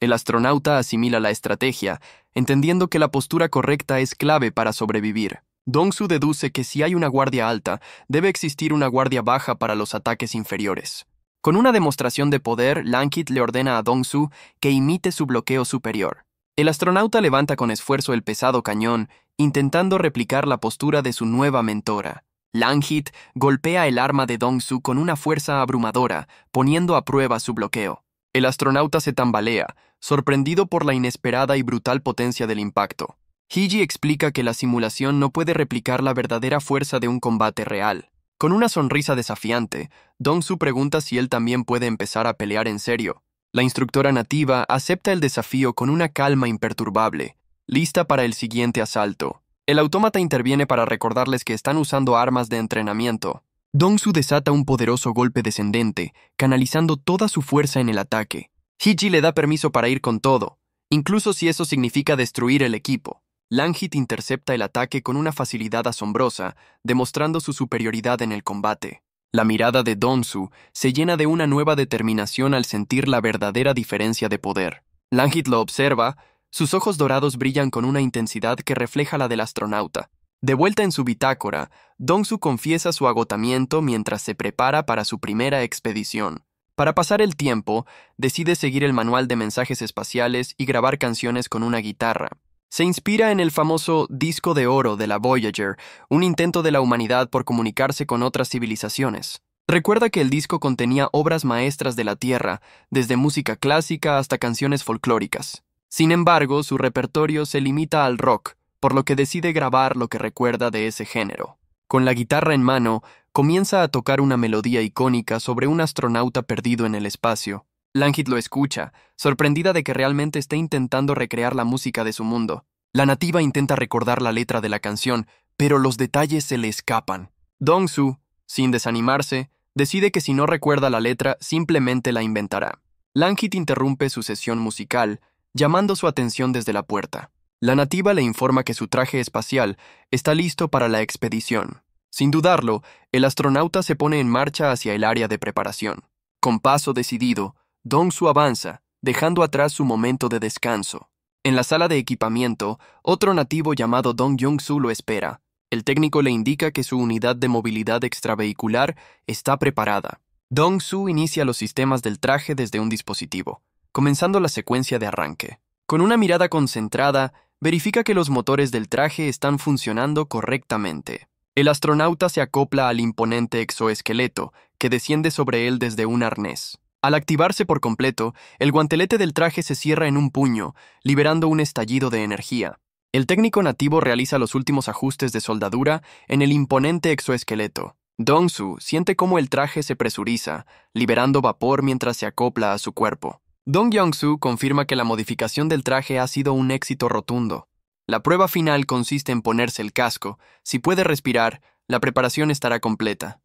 El astronauta asimila la estrategia, entendiendo que la postura correcta es clave para sobrevivir. Dongsu deduce que si hay una guardia alta, debe existir una guardia baja para los ataques inferiores. Con una demostración de poder, Langhit le ordena a Dongsu que imite su bloqueo superior. El astronauta levanta con esfuerzo el pesado cañón, intentando replicar la postura de su nueva mentora. Langhit golpea el arma de Dongsu con una fuerza abrumadora, poniendo a prueba su bloqueo. El astronauta se tambalea, sorprendido por la inesperada y brutal potencia del impacto. Hiji explica que la simulación no puede replicar la verdadera fuerza de un combate real. Con una sonrisa desafiante, Dongsu pregunta si él también puede empezar a pelear en serio. La instructora nativa acepta el desafío con una calma imperturbable, lista para el siguiente asalto. El autómata interviene para recordarles que están usando armas de entrenamiento. Dongsu desata un poderoso golpe descendente, canalizando toda su fuerza en el ataque. Hiji le da permiso para ir con todo, incluso si eso significa destruir el equipo. Langhit intercepta el ataque con una facilidad asombrosa, demostrando su superioridad en el combate. La mirada de Dongsu se llena de una nueva determinación al sentir la verdadera diferencia de poder. Langhit lo observa. Sus ojos dorados brillan con una intensidad que refleja la del astronauta. De vuelta en su bitácora, Dongsu confiesa su agotamiento mientras se prepara para su primera expedición. Para pasar el tiempo, decide seguir el manual de mensajes espaciales y grabar canciones con una guitarra. Se inspira en el famoso disco de oro de la Voyager, un intento de la humanidad por comunicarse con otras civilizaciones. Recuerda que el disco contenía obras maestras de la Tierra, desde música clásica hasta canciones folclóricas. Sin embargo, su repertorio se limita al rock, por lo que decide grabar lo que recuerda de ese género. Con la guitarra en mano, comienza a tocar una melodía icónica sobre un astronauta perdido en el espacio. Langhit lo escucha, sorprendida de que realmente esté intentando recrear la música de su mundo. La nativa intenta recordar la letra de la canción, pero los detalles se le escapan. Dongsu, sin desanimarse, decide que si no recuerda la letra, simplemente la inventará. Langhit interrumpe su sesión musical, llamando su atención desde la puerta. La nativa le informa que su traje espacial está listo para la expedición. Sin dudarlo, el astronauta se pone en marcha hacia el área de preparación. Con paso decidido, Dongsu avanza, dejando atrás su momento de descanso. En la sala de equipamiento, otro nativo llamado Dong Yong-su lo espera. El técnico le indica que su unidad de movilidad extravehicular está preparada. Dongsu inicia los sistemas del traje desde un dispositivo, comenzando la secuencia de arranque. Con una mirada concentrada, verifica que los motores del traje están funcionando correctamente. El astronauta se acopla al imponente exoesqueleto, que desciende sobre él desde un arnés. Al activarse por completo, el guantelete del traje se cierra en un puño, liberando un estallido de energía. El técnico nativo realiza los últimos ajustes de soldadura en el imponente exoesqueleto. Dongsu siente cómo el traje se presuriza, liberando vapor mientras se acopla a su cuerpo. Dong Yong-su confirma que la modificación del traje ha sido un éxito rotundo. La prueba final consiste en ponerse el casco. Si puede respirar, la preparación estará completa.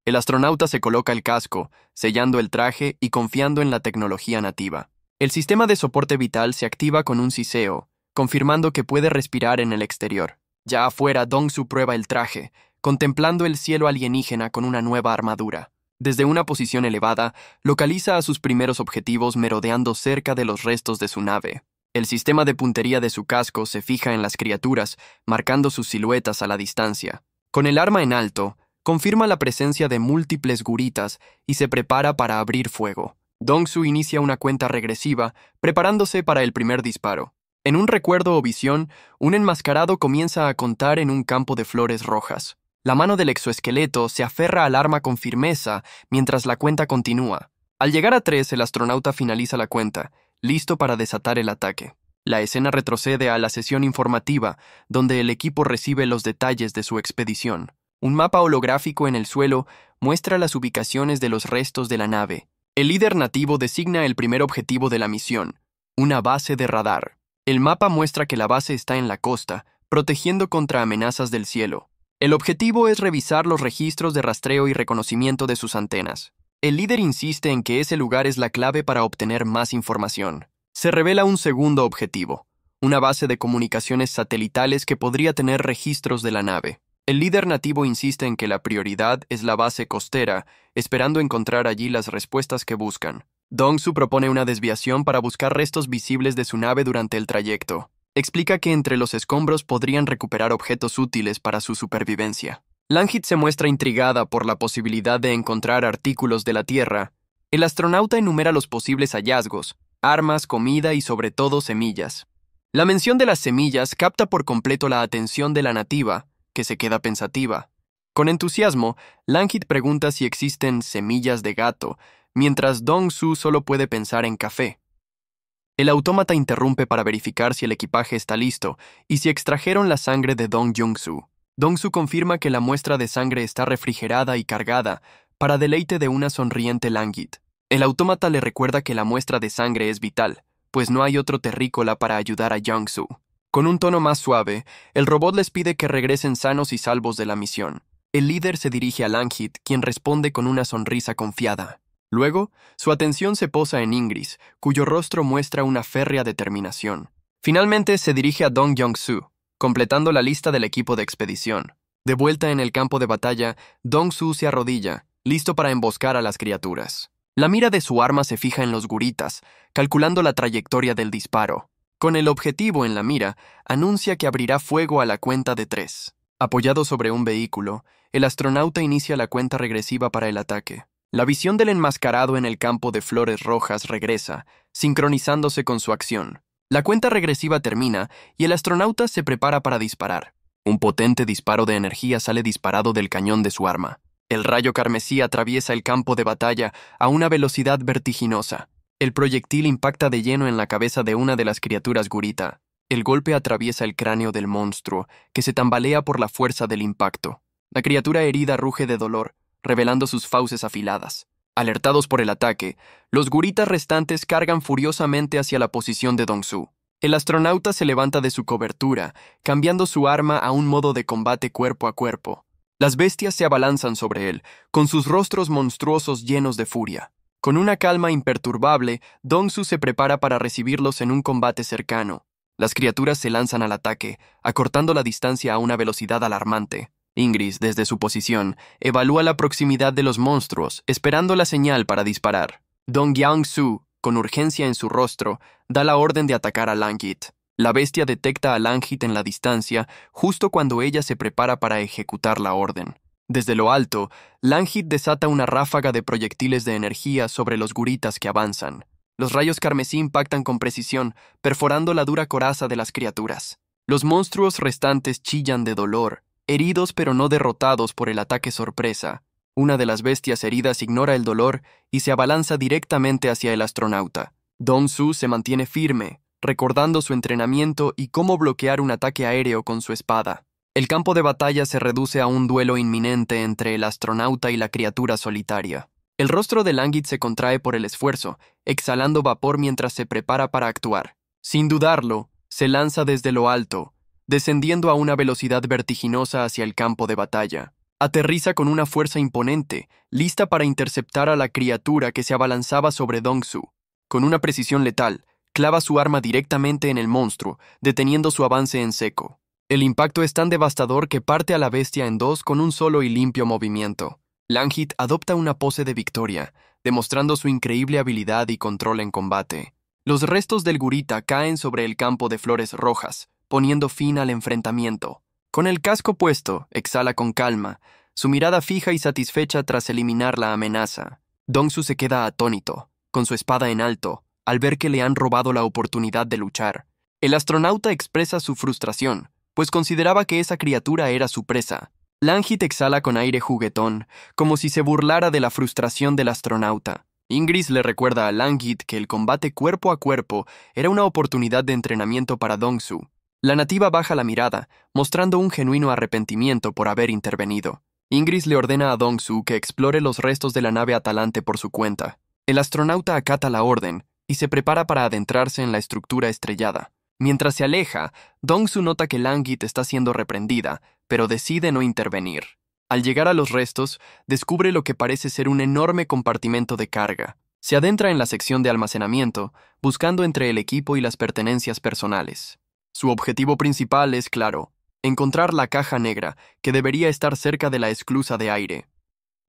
El astronauta se coloca el casco, sellando el traje y confiando en la tecnología nativa. El sistema de soporte vital se activa con un siseo, confirmando que puede respirar en el exterior. Ya afuera, Dongsu prueba el traje, contemplando el cielo alienígena con una nueva armadura. Desde una posición elevada, localiza a sus primeros objetivos merodeando cerca de los restos de su nave. El sistema de puntería de su casco se fija en las criaturas, marcando sus siluetas a la distancia. Con el arma en alto, confirma la presencia de múltiples guritas y se prepara para abrir fuego. Dongsu inicia una cuenta regresiva, preparándose para el primer disparo. En un recuerdo o visión, un enmascarado comienza a contar en un campo de flores rojas. La mano del exoesqueleto se aferra al arma con firmeza mientras la cuenta continúa. Al llegar a 3, el astronauta finaliza la cuenta, listo para desatar el ataque. La escena retrocede a la sesión informativa, donde el equipo recibe los detalles de su expedición. Un mapa holográfico en el suelo muestra las ubicaciones de los restos de la nave. El líder nativo designa el primer objetivo de la misión, una base de radar. El mapa muestra que la base está en la costa, protegiendo contra amenazas del cielo. El objetivo es revisar los registros de rastreo y reconocimiento de sus antenas. El líder insiste en que ese lugar es la clave para obtener más información. Se revela un segundo objetivo, una base de comunicaciones satelitales que podría tener registros de la nave. El líder nativo insiste en que la prioridad es la base costera, esperando encontrar allí las respuestas que buscan. Dong-su propone una desviación para buscar restos visibles de su nave durante el trayecto. Explica que entre los escombros podrían recuperar objetos útiles para su supervivencia. Langhit se muestra intrigada por la posibilidad de encontrar artículos de la Tierra. El astronauta enumera los posibles hallazgos, armas, comida y sobre todo semillas. La mención de las semillas capta por completo la atención de la nativa, que se queda pensativa. Con entusiasmo, Langhit pregunta si existen semillas de gato, mientras Dong-su solo puede pensar en café. El autómata interrumpe para verificar si el equipaje está listo y si extrajeron la sangre de Dong Jung-su. Dong-su confirma que la muestra de sangre está refrigerada y cargada, para deleite de una sonriente Langhit. El autómata le recuerda que la muestra de sangre es vital, pues no hay otro terrícola para ayudar a Jung-su. Con un tono más suave, el robot les pide que regresen sanos y salvos de la misión. El líder se dirige a Langhit, quien responde con una sonrisa confiada. Luego, su atención se posa en Ingris, cuyo rostro muestra una férrea determinación. Finalmente se dirige a Dong Jung-su, completando la lista del equipo de expedición. De vuelta en el campo de batalla, Dong-su se arrodilla, listo para emboscar a las criaturas. La mira de su arma se fija en los guritas, calculando la trayectoria del disparo. Con el objetivo en la mira, anuncia que abrirá fuego a la cuenta de 3. Apoyado sobre un vehículo, el astronauta inicia la cuenta regresiva para el ataque. La visión del enmascarado en el campo de flores rojas regresa, sincronizándose con su acción. La cuenta regresiva termina y el astronauta se prepara para disparar. Un potente disparo de energía sale disparado del cañón de su arma. El rayo carmesí atraviesa el campo de batalla a una velocidad vertiginosa. El proyectil impacta de lleno en la cabeza de una de las criaturas gurita. El golpe atraviesa el cráneo del monstruo, que se tambalea por la fuerza del impacto. La criatura herida ruge de dolor, revelando sus fauces afiladas. Alertados por el ataque, los guritas restantes cargan furiosamente hacia la posición de Dong-su. El astronauta se levanta de su cobertura, cambiando su arma a un modo de combate cuerpo a cuerpo. Las bestias se abalanzan sobre él, con sus rostros monstruosos llenos de furia. Con una calma imperturbable, Dong-su se prepara para recibirlos en un combate cercano. Las criaturas se lanzan al ataque, acortando la distancia a una velocidad alarmante. Ingris, desde su posición, evalúa la proximidad de los monstruos, esperando la señal para disparar. Dong Yang-su, con urgencia en su rostro, da la orden de atacar a Langhit. La bestia detecta a Langhit en la distancia, justo cuando ella se prepara para ejecutar la orden. Desde lo alto, Langhit desata una ráfaga de proyectiles de energía sobre los guritas que avanzan. Los rayos carmesí impactan con precisión, perforando la dura coraza de las criaturas. Los monstruos restantes chillan de dolor, heridos pero no derrotados por el ataque sorpresa. Una de las bestias heridas ignora el dolor y se abalanza directamente hacia el astronauta. Dong-su se mantiene firme, recordando su entrenamiento y cómo bloquear un ataque aéreo con su espada. El campo de batalla se reduce a un duelo inminente entre el astronauta y la criatura solitaria. El rostro de Langhit se contrae por el esfuerzo, exhalando vapor mientras se prepara para actuar. Sin dudarlo, se lanza desde lo alto, descendiendo a una velocidad vertiginosa hacia el campo de batalla. Aterriza con una fuerza imponente, lista para interceptar a la criatura que se abalanzaba sobre Dong-su. Con una precisión letal, clava su arma directamente en el monstruo, deteniendo su avance en seco. El impacto es tan devastador que parte a la bestia en dos con un solo y limpio movimiento. Langhit adopta una pose de victoria, demostrando su increíble habilidad y control en combate. Los restos del gurita caen sobre el campo de flores rojas, poniendo fin al enfrentamiento. Con el casco puesto, exhala con calma, su mirada fija y satisfecha tras eliminar la amenaza. Dong-su se queda atónito, con su espada en alto, al ver que le han robado la oportunidad de luchar. El astronauta expresa su frustración, pues consideraba que esa criatura era su presa. Langhit exhala con aire juguetón, como si se burlara de la frustración del astronauta. Ingris le recuerda a Langhit que el combate cuerpo a cuerpo era una oportunidad de entrenamiento para Dong-su. La nativa baja la mirada, mostrando un genuino arrepentimiento por haber intervenido. Ingris le ordena a Dong-su que explore los restos de la nave Atalante por su cuenta. El astronauta acata la orden y se prepara para adentrarse en la estructura estrellada. Mientras se aleja, Dong-su nota que Langit está siendo reprendida, pero decide no intervenir. Al llegar a los restos, descubre lo que parece ser un enorme compartimento de carga. Se adentra en la sección de almacenamiento, buscando entre el equipo y las pertenencias personales. Su objetivo principal es claro: encontrar la caja negra, que debería estar cerca de la esclusa de aire.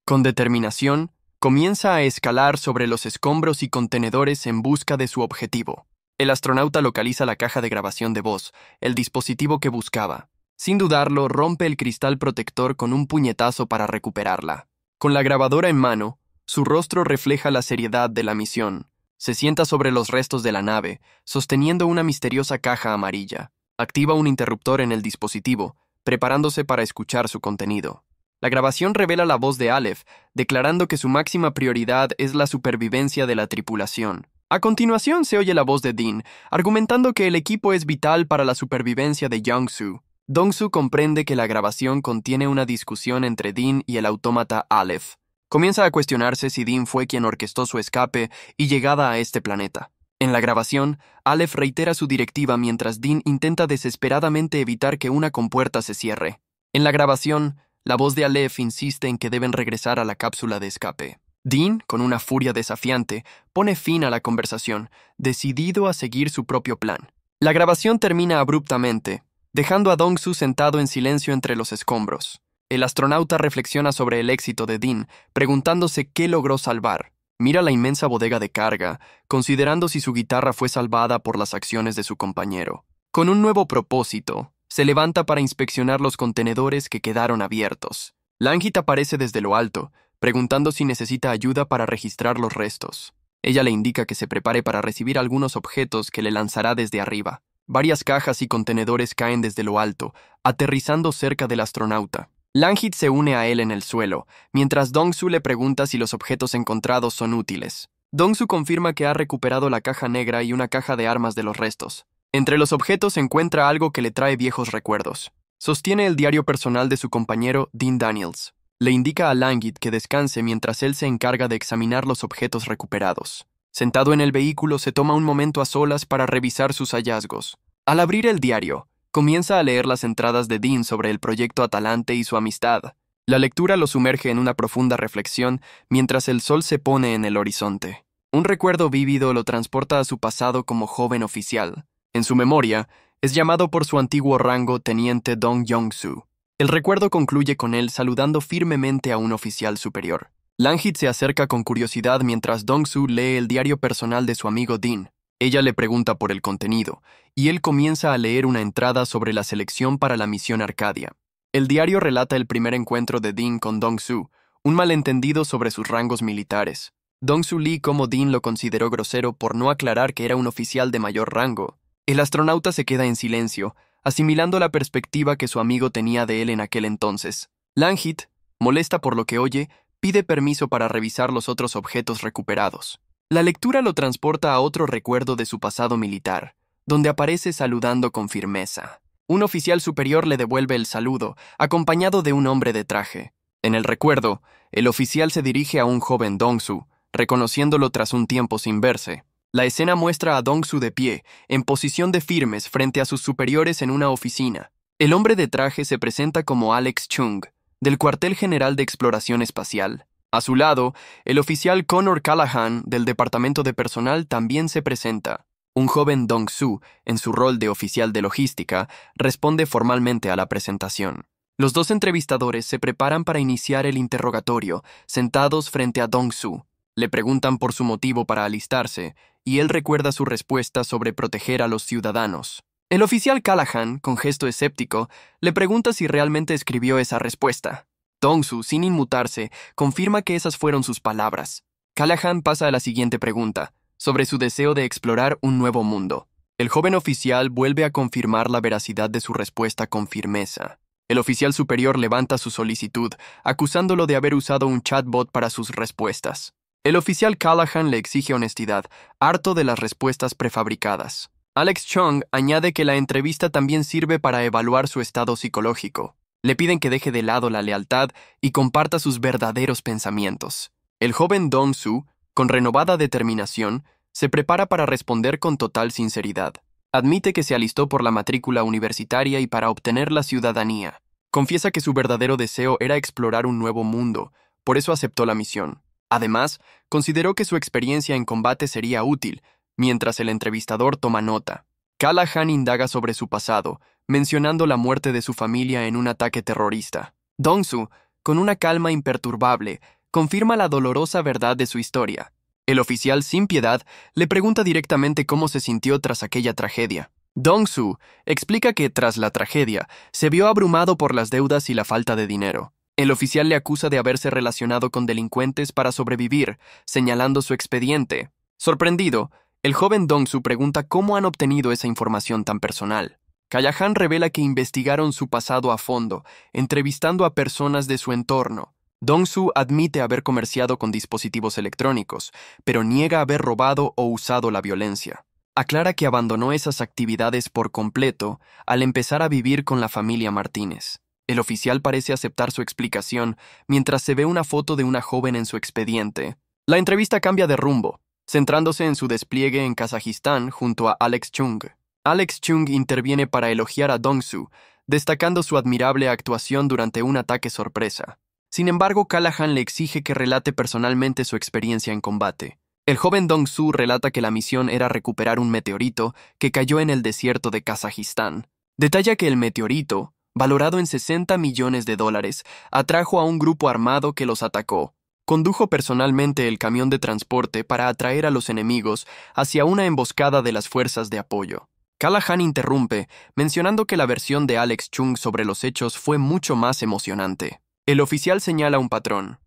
Con determinación, comienza a escalar sobre los escombros y contenedores en busca de su objetivo. El astronauta localiza la caja de grabación de voz, el dispositivo que buscaba. Sin dudarlo, rompe el cristal protector con un puñetazo para recuperarla. Con la grabadora en mano, su rostro refleja la seriedad de la misión. Se sienta sobre los restos de la nave, sosteniendo una misteriosa caja amarilla. Activa un interruptor en el dispositivo, preparándose para escuchar su contenido. La grabación revela la voz de Aleph, declarando que su máxima prioridad es la supervivencia de la tripulación. A continuación se oye la voz de Dean, argumentando que el equipo es vital para la supervivencia de Young-soo. Dong-su comprende que la grabación contiene una discusión entre Dean y el autómata Aleph. Comienza a cuestionarse si Dean fue quien orquestó su escape y llegada a este planeta. En la grabación, Aleph reitera su directiva mientras Dean intenta desesperadamente evitar que una compuerta se cierre. En la grabación, la voz de Aleph insiste en que deben regresar a la cápsula de escape. Dean, con una furia desafiante, pone fin a la conversación, decidido a seguir su propio plan. La grabación termina abruptamente, dejando a Dong-su sentado en silencio entre los escombros. El astronauta reflexiona sobre el éxito de Dean, preguntándose qué logró salvar. Mira la inmensa bodega de carga, considerando si su guitarra fue salvada por las acciones de su compañero. Con un nuevo propósito, se levanta para inspeccionar los contenedores que quedaron abiertos. Langit aparece desde lo alto, preguntando si necesita ayuda para registrar los restos. Ella le indica que se prepare para recibir algunos objetos que le lanzará desde arriba. Varias cajas y contenedores caen desde lo alto, aterrizando cerca del astronauta. Langit se une a él en el suelo, mientras Dong-su le pregunta si los objetos encontrados son útiles. Dong-su confirma que ha recuperado la caja negra y una caja de armas de los restos. Entre los objetos encuentra algo que le trae viejos recuerdos. Sostiene el diario personal de su compañero Dean Daniels. Le indica a Langit que descanse mientras él se encarga de examinar los objetos recuperados. Sentado en el vehículo, se toma un momento a solas para revisar sus hallazgos. Al abrir el diario, comienza a leer las entradas de Dean sobre el proyecto Atalante y su amistad. La lectura lo sumerge en una profunda reflexión mientras el sol se pone en el horizonte. Un recuerdo vívido lo transporta a su pasado como joven oficial. En su memoria, es llamado por su antiguo rango Teniente Dong Young-soo. El recuerdo concluye con él saludando firmemente a un oficial superior. Langit se acerca con curiosidad mientras Dong-soo lee el diario personal de su amigo Dean. Ella le pregunta por el contenido, y él comienza a leer una entrada sobre la selección para la misión Arcadia. El diario relata el primer encuentro de Dean con Dong-soo, un malentendido sobre sus rangos militares. Dong-soo lee cómo Dean lo consideró grosero por no aclarar que era un oficial de mayor rango. El astronauta se queda en silencio, asimilando la perspectiva que su amigo tenía de él en aquel entonces. Langit, molesta por lo que oye, pide permiso para revisar los otros objetos recuperados. La lectura lo transporta a otro recuerdo de su pasado militar, donde aparece saludando con firmeza. Un oficial superior le devuelve el saludo, acompañado de un hombre de traje. En el recuerdo, el oficial se dirige a un joven Dong-soo, reconociéndolo tras un tiempo sin verse. La escena muestra a Dong-soo de pie, en posición de firmes frente a sus superiores en una oficina. El hombre de traje se presenta como Alex Chung, del Cuartel General de Exploración Espacial. A su lado, el oficial Connor Callahan, del Departamento de Personal, también se presenta. Un joven Dong-soo, en su rol de oficial de logística, responde formalmente a la presentación. Los dos entrevistadores se preparan para iniciar el interrogatorio, sentados frente a Dong-soo. Le preguntan por su motivo para alistarse, y él recuerda su respuesta sobre proteger a los ciudadanos. El oficial Callahan, con gesto escéptico, le pregunta si realmente escribió esa respuesta. Dong-soo, sin inmutarse, confirma que esas fueron sus palabras. Callahan pasa a la siguiente pregunta, sobre su deseo de explorar un nuevo mundo. El joven oficial vuelve a confirmar la veracidad de su respuesta con firmeza. El oficial superior levanta su solicitud, acusándolo de haber usado un chatbot para sus respuestas. El oficial Callahan le exige honestidad, harto de las respuestas prefabricadas. Alex Chung añade que la entrevista también sirve para evaluar su estado psicológico. Le piden que deje de lado la lealtad y comparta sus verdaderos pensamientos. El joven Dong-soo, Con renovada determinación, se prepara para responder con total sinceridad. Admite que se alistó por la matrícula universitaria y para obtener la ciudadanía. Confiesa que su verdadero deseo era explorar un nuevo mundo, por eso aceptó la misión. Además, consideró que su experiencia en combate sería útil, mientras el entrevistador toma nota. Callahan indaga sobre su pasado, mencionando la muerte de su familia en un ataque terrorista. Dong-su, con una calma imperturbable, confirma la dolorosa verdad de su historia. El oficial, sin piedad, le pregunta directamente cómo se sintió tras aquella tragedia. Dong-su explica que, tras la tragedia, se vio abrumado por las deudas y la falta de dinero. El oficial le acusa de haberse relacionado con delincuentes para sobrevivir, señalando su expediente. Sorprendido, el joven Dong-su pregunta cómo han obtenido esa información tan personal. Callahan revela que investigaron su pasado a fondo, entrevistando a personas de su entorno. Dong-su admite haber comerciado con dispositivos electrónicos, pero niega haber robado o usado la violencia. Aclara que abandonó esas actividades por completo al empezar a vivir con la familia Martínez. El oficial parece aceptar su explicación mientras se ve una foto de una joven en su expediente. La entrevista cambia de rumbo, centrándose en su despliegue en Kazajistán junto a Alex Chung. Alex Chung interviene para elogiar a Dong-su, destacando su admirable actuación durante un ataque sorpresa. Sin embargo, Callahan le exige que relate personalmente su experiencia en combate. El joven Dong-su relata que la misión era recuperar un meteorito que cayó en el desierto de Kazajistán. Detalla que el meteorito, valorado en $60 millones, atrajo a un grupo armado que los atacó. Condujo personalmente el camión de transporte para atraer a los enemigos hacia una emboscada de las fuerzas de apoyo. Callahan interrumpe, mencionando que la versión de Alex Chung sobre los hechos fue mucho más emocionante. El oficial señala un patrón.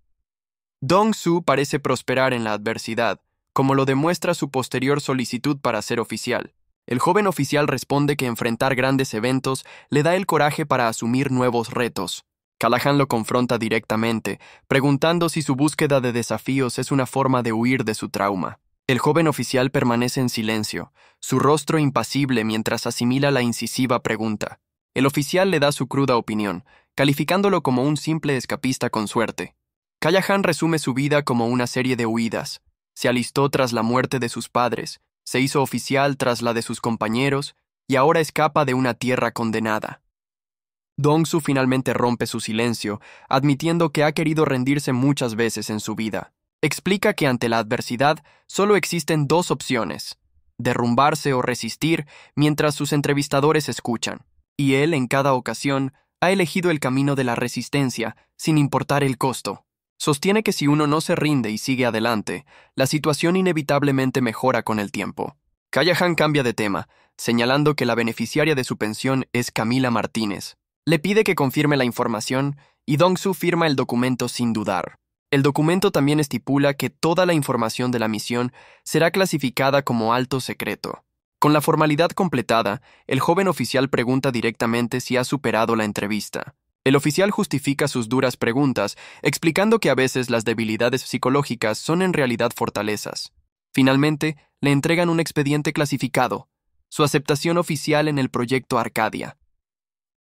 Dong-su parece prosperar en la adversidad, como lo demuestra su posterior solicitud para ser oficial. El joven oficial responde que enfrentar grandes eventos le da el coraje para asumir nuevos retos. Callahan lo confronta directamente, preguntando si su búsqueda de desafíos es una forma de huir de su trauma. El joven oficial permanece en silencio, su rostro impasible mientras asimila la incisiva pregunta. El oficial le da su cruda opinión, calificándolo como un simple escapista con suerte. Callahan resume su vida como una serie de huidas. Se alistó tras la muerte de sus padres, se hizo oficial tras la de sus compañeros y ahora escapa de una tierra condenada. Dong-su finalmente rompe su silencio, admitiendo que ha querido rendirse muchas veces en su vida. Explica que ante la adversidad solo existen dos opciones: derrumbarse o resistir mientras sus entrevistadores escuchan. Y él, en cada ocasión, ha elegido el camino de la resistencia, sin importar el costo. Sostiene que si uno no se rinde y sigue adelante, la situación inevitablemente mejora con el tiempo. Callahan cambia de tema, señalando que la beneficiaria de su pensión es Camila Martínez. Le pide que confirme la información y Dong-su firma el documento sin dudar. El documento también estipula que toda la información de la misión será clasificada como alto secreto. Con la formalidad completada, el joven oficial pregunta directamente si ha superado la entrevista. El oficial justifica sus duras preguntas, explicando que a veces las debilidades psicológicas son en realidad fortalezas. Finalmente, le entregan un expediente clasificado, su aceptación oficial en el Proyecto Arcadia.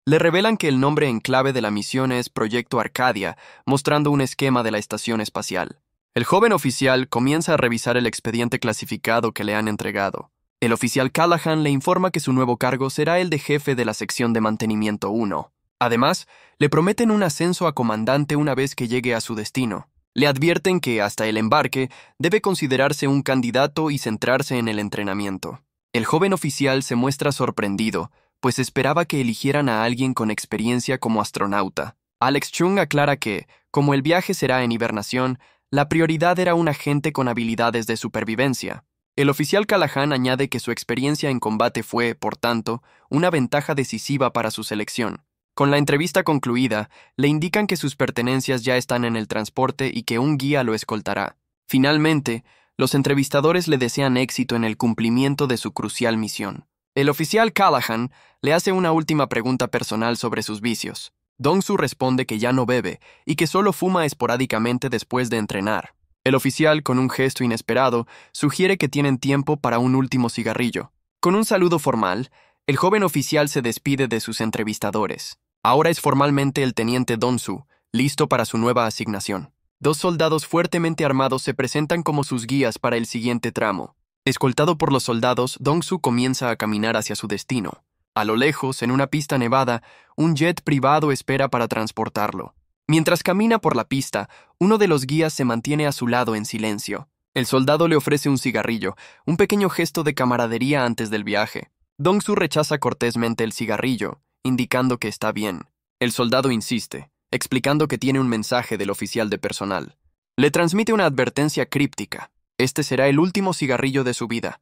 Le revelan que el nombre en clave de la misión es Proyecto Arcadia, mostrando un esquema de la estación espacial. El joven oficial comienza a revisar el expediente clasificado que le han entregado. El oficial Callahan le informa que su nuevo cargo será el de jefe de la sección de mantenimiento 1. Además, le prometen un ascenso a comandante una vez que llegue a su destino. Le advierten que, hasta el embarque, debe considerarse un candidato y centrarse en el entrenamiento. El joven oficial se muestra sorprendido, pues esperaba que eligieran a alguien con experiencia como astronauta. Alex Chung aclara que, como el viaje será en hibernación, la prioridad era un agente con habilidades de supervivencia. El oficial Callahan añade que su experiencia en combate fue, por tanto, una ventaja decisiva para su selección. Con la entrevista concluida, le indican que sus pertenencias ya están en el transporte y que un guía lo escoltará. Finalmente, los entrevistadores le desean éxito en el cumplimiento de su crucial misión. El oficial Callahan le hace una última pregunta personal sobre sus vicios. Dong-su responde que ya no bebe y que solo fuma esporádicamente después de entrenar. El oficial, con un gesto inesperado, sugiere que tienen tiempo para un último cigarrillo. Con un saludo formal, el joven oficial se despide de sus entrevistadores. Ahora es formalmente el teniente Dong-su, listo para su nueva asignación. Dos soldados fuertemente armados se presentan como sus guías para el siguiente tramo. Escoltado por los soldados, Dong-su comienza a caminar hacia su destino. A lo lejos, en una pista nevada, un jet privado espera para transportarlo. Mientras camina por la pista, uno de los guías se mantiene a su lado en silencio. El soldado le ofrece un cigarrillo, un pequeño gesto de camaradería antes del viaje. Dong-su rechaza cortésmente el cigarrillo, indicando que está bien. El soldado insiste, explicando que tiene un mensaje del oficial de personal. Le transmite una advertencia críptica. Este será el último cigarrillo de su vida.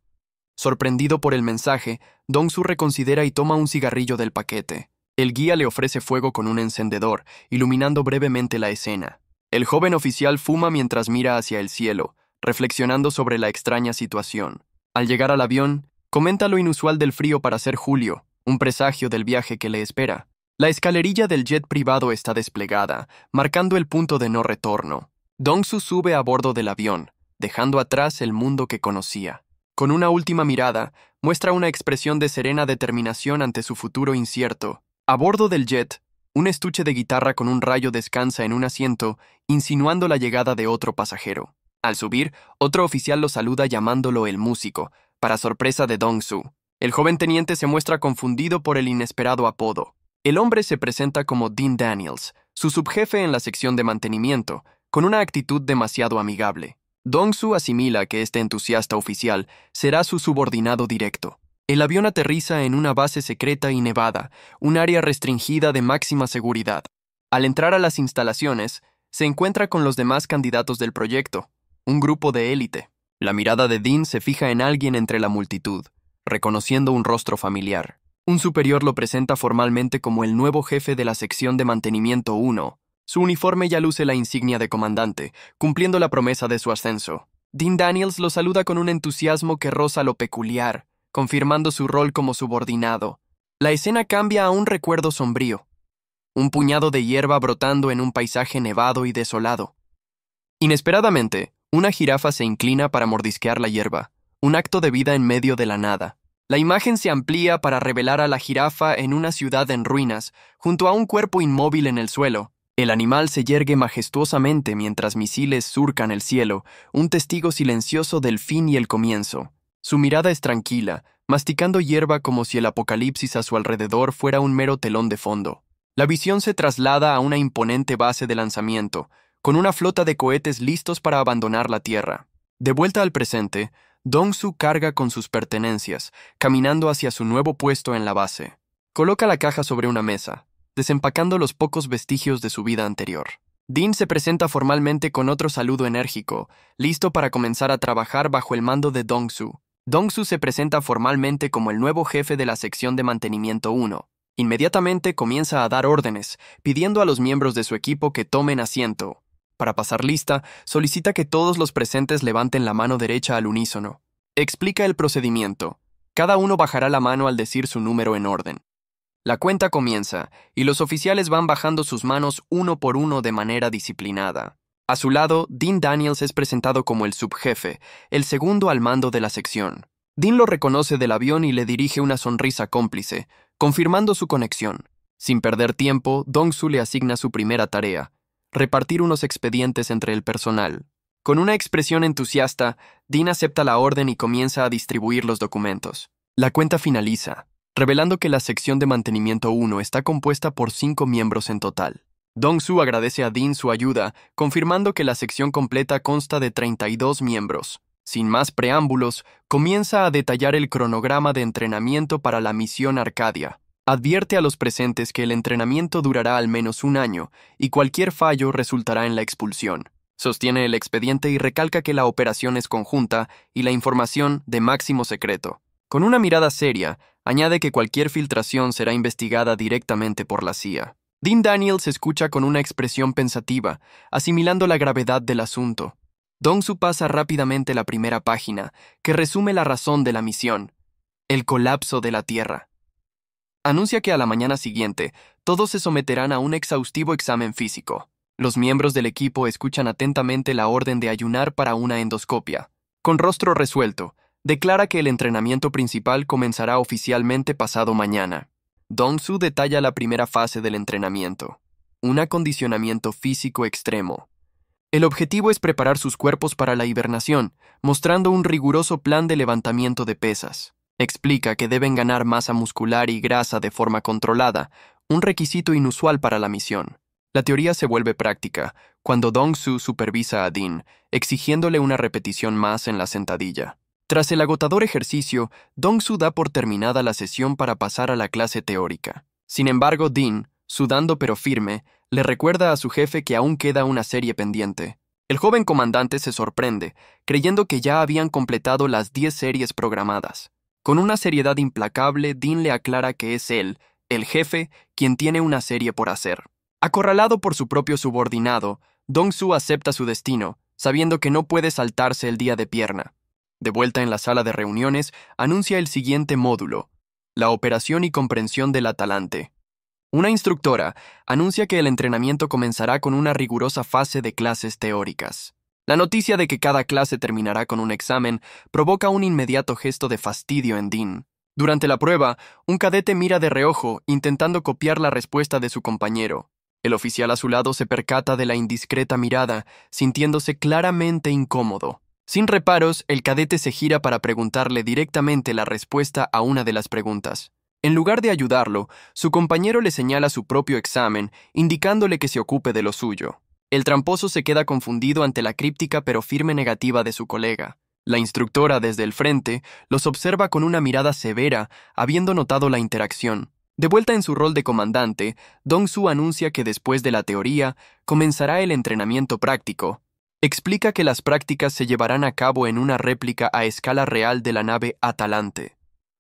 Sorprendido por el mensaje, Dong-su reconsidera y toma un cigarrillo del paquete. El guía le ofrece fuego con un encendedor, iluminando brevemente la escena. El joven oficial fuma mientras mira hacia el cielo, reflexionando sobre la extraña situación. Al llegar al avión, comenta lo inusual del frío para ser julio, un presagio del viaje que le espera. La escalerilla del jet privado está desplegada, marcando el punto de no retorno. Dong-su sube a bordo del avión, dejando atrás el mundo que conocía. Con una última mirada, muestra una expresión de serena determinación ante su futuro incierto. A bordo del jet, un estuche de guitarra con un rayo descansa en un asiento, insinuando la llegada de otro pasajero. Al subir, otro oficial lo saluda llamándolo el músico, para sorpresa de Dong-su. El joven teniente se muestra confundido por el inesperado apodo. El hombre se presenta como Dean Daniels, su subjefe en la sección de mantenimiento, con una actitud demasiado amigable. Dong-su asimila que este entusiasta oficial será su subordinado directo. El avión aterriza en una base secreta y nevada, un área restringida de máxima seguridad. Al entrar a las instalaciones, se encuentra con los demás candidatos del proyecto, un grupo de élite. La mirada de Dean se fija en alguien entre la multitud, reconociendo un rostro familiar. Un superior lo presenta formalmente como el nuevo jefe de la sección de mantenimiento 1. Su uniforme ya luce la insignia de comandante, cumpliendo la promesa de su ascenso. Dean Daniels lo saluda con un entusiasmo que roza lo peculiar, confirmando su rol como subordinado. La escena cambia a un recuerdo sombrío. Un puñado de hierba brotando en un paisaje nevado y desolado. Inesperadamente, una jirafa se inclina para mordisquear la hierba, un acto de vida en medio de la nada. La imagen se amplía para revelar a la jirafa en una ciudad en ruinas, junto a un cuerpo inmóvil en el suelo. El animal se yergue majestuosamente mientras misiles surcan el cielo, un testigo silencioso del fin y el comienzo. Su mirada es tranquila, masticando hierba como si el apocalipsis a su alrededor fuera un mero telón de fondo. La visión se traslada a una imponente base de lanzamiento, con una flota de cohetes listos para abandonar la Tierra. De vuelta al presente, Dong-su carga con sus pertenencias, caminando hacia su nuevo puesto en la base. Coloca la caja sobre una mesa, desempacando los pocos vestigios de su vida anterior. Dean se presenta formalmente con otro saludo enérgico, listo para comenzar a trabajar bajo el mando de Dong-su. Dong-su se presenta formalmente como el nuevo jefe de la sección de mantenimiento 1. Inmediatamente comienza a dar órdenes, pidiendo a los miembros de su equipo que tomen asiento. Para pasar lista, solicita que todos los presentes levanten la mano derecha al unísono. Explica el procedimiento. Cada uno bajará la mano al decir su número en orden. La cuenta comienza, y los oficiales van bajando sus manos uno por uno de manera disciplinada. A su lado, Dean Daniels es presentado como el subjefe, el segundo al mando de la sección. Dean lo reconoce del avión y le dirige una sonrisa cómplice, confirmando su conexión. Sin perder tiempo, Dong-su le asigna su primera tarea: repartir unos expedientes entre el personal. Con una expresión entusiasta, Dean acepta la orden y comienza a distribuir los documentos. La cuenta finaliza, revelando que la sección de mantenimiento 1 está compuesta por 5 miembros en total. Dong-su agradece a Dean su ayuda, confirmando que la sección completa consta de 32 miembros. Sin más preámbulos, comienza a detallar el cronograma de entrenamiento para la misión Arcadia. Advierte a los presentes que el entrenamiento durará al menos un año y cualquier fallo resultará en la expulsión. Sostiene el expediente y recalca que la operación es conjunta y la información de máximo secreto. Con una mirada seria, añade que cualquier filtración será investigada directamente por la CIA. Dean Daniels escucha con una expresión pensativa, asimilando la gravedad del asunto. Dong-su pasa rápidamente la primera página, que resume la razón de la misión: el colapso de la Tierra. Anuncia que a la mañana siguiente, todos se someterán a un exhaustivo examen físico. Los miembros del equipo escuchan atentamente la orden de ayunar para una endoscopia. Con rostro resuelto, declara que el entrenamiento principal comenzará oficialmente pasado mañana. Dong-su detalla la primera fase del entrenamiento: un acondicionamiento físico extremo. El objetivo es preparar sus cuerpos para la hibernación, mostrando un riguroso plan de levantamiento de pesas. Explica que deben ganar masa muscular y grasa de forma controlada, un requisito inusual para la misión. La teoría se vuelve práctica cuando Dong-Su supervisa a Dean, exigiéndole una repetición más en la sentadilla. Tras el agotador ejercicio, Dong-Su da por terminada la sesión para pasar a la clase teórica. Sin embargo, Dean, sudando pero firme, le recuerda a su jefe que aún queda una serie pendiente. El joven comandante se sorprende, creyendo que ya habían completado las 10 series programadas. Con una seriedad implacable, Dean le aclara que es él, el jefe, quien tiene una serie por hacer. Acorralado por su propio subordinado, Dong-Su acepta su destino, sabiendo que no puede saltarse el día de pierna. De vuelta en la sala de reuniones, anuncia el siguiente módulo: la operación y comprensión del Atalante. Una instructora anuncia que el entrenamiento comenzará con una rigurosa fase de clases teóricas. La noticia de que cada clase terminará con un examen provoca un inmediato gesto de fastidio en Dean. Durante la prueba, un cadete mira de reojo intentando copiar la respuesta de su compañero. El oficial a su lado se percata de la indiscreta mirada, sintiéndose claramente incómodo. Sin reparos, el cadete se gira para preguntarle directamente la respuesta a una de las preguntas. En lugar de ayudarlo, su compañero le señala su propio examen, indicándole que se ocupe de lo suyo. El tramposo se queda confundido ante la críptica pero firme negativa de su colega. La instructora, desde el frente, los observa con una mirada severa, habiendo notado la interacción. De vuelta en su rol de comandante, Dong-Su anuncia que después de la teoría, comenzará el entrenamiento práctico. Explica que las prácticas se llevarán a cabo en una réplica a escala real de la nave Atalante.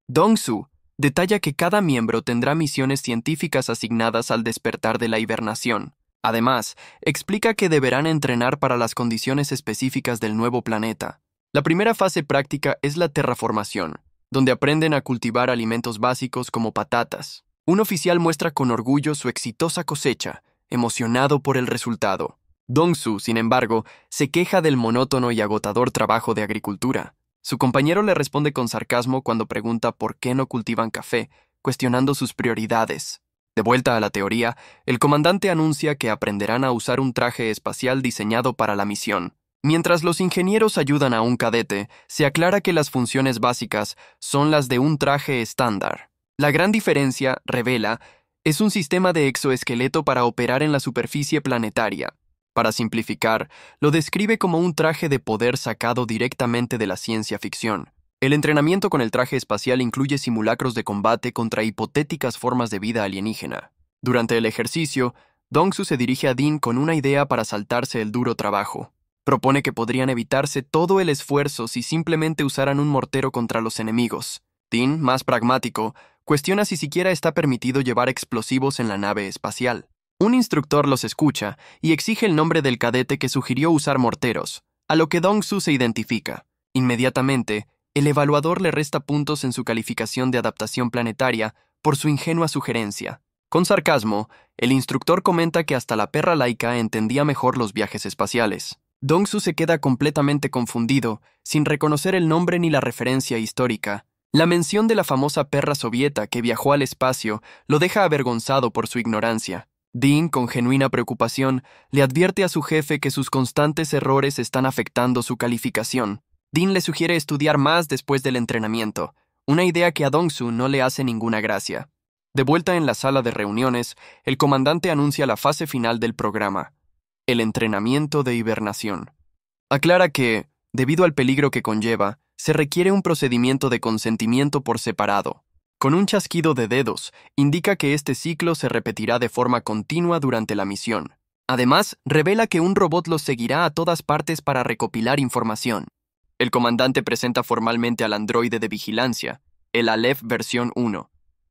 Dong-Su detalla que cada miembro tendrá misiones científicas asignadas al despertar de la hibernación. Además, explica que deberán entrenar para las condiciones específicas del nuevo planeta. La primera fase práctica es la terraformación, donde aprenden a cultivar alimentos básicos como patatas. Un oficial muestra con orgullo su exitosa cosecha, emocionado por el resultado. Dong-Su, sin embargo, se queja del monótono y agotador trabajo de agricultura. Su compañero le responde con sarcasmo cuando pregunta por qué no cultivan café, cuestionando sus prioridades. De vuelta a la teoría, el comandante anuncia que aprenderán a usar un traje espacial diseñado para la misión. Mientras los ingenieros ayudan a un cadete, se aclara que las funciones básicas son las de un traje estándar. La gran diferencia, revela, es un sistema de exoesqueleto para operar en la superficie planetaria. Para simplificar, lo describe como un traje de poder sacado directamente de la ciencia ficción. El entrenamiento con el traje espacial incluye simulacros de combate contra hipotéticas formas de vida alienígena. Durante el ejercicio, Dong-Su se dirige a Dean con una idea para saltarse el duro trabajo. Propone que podrían evitarse todo el esfuerzo si simplemente usaran un mortero contra los enemigos. Dean, más pragmático, cuestiona si siquiera está permitido llevar explosivos en la nave espacial. Un instructor los escucha y exige el nombre del cadete que sugirió usar morteros, a lo que Dong-Su se identifica. Inmediatamente, el evaluador le resta puntos en su calificación de adaptación planetaria por su ingenua sugerencia. Con sarcasmo, el instructor comenta que hasta la perra laica entendía mejor los viajes espaciales. Dong-Su se queda completamente confundido, sin reconocer el nombre ni la referencia histórica. La mención de la famosa perra sovieta que viajó al espacio lo deja avergonzado por su ignorancia. Dean, con genuina preocupación, le advierte a su jefe que sus constantes errores están afectando su calificación. Dean le sugiere estudiar más después del entrenamiento, una idea que a Dong-Su no le hace ninguna gracia. De vuelta en la sala de reuniones, el comandante anuncia la fase final del programa: el entrenamiento de hibernación. Aclara que, debido al peligro que conlleva, se requiere un procedimiento de consentimiento por separado. Con un chasquido de dedos, indica que este ciclo se repetirá de forma continua durante la misión. Además, revela que un robot los seguirá a todas partes para recopilar información. El comandante presenta formalmente al androide de vigilancia, el Aleph versión 1.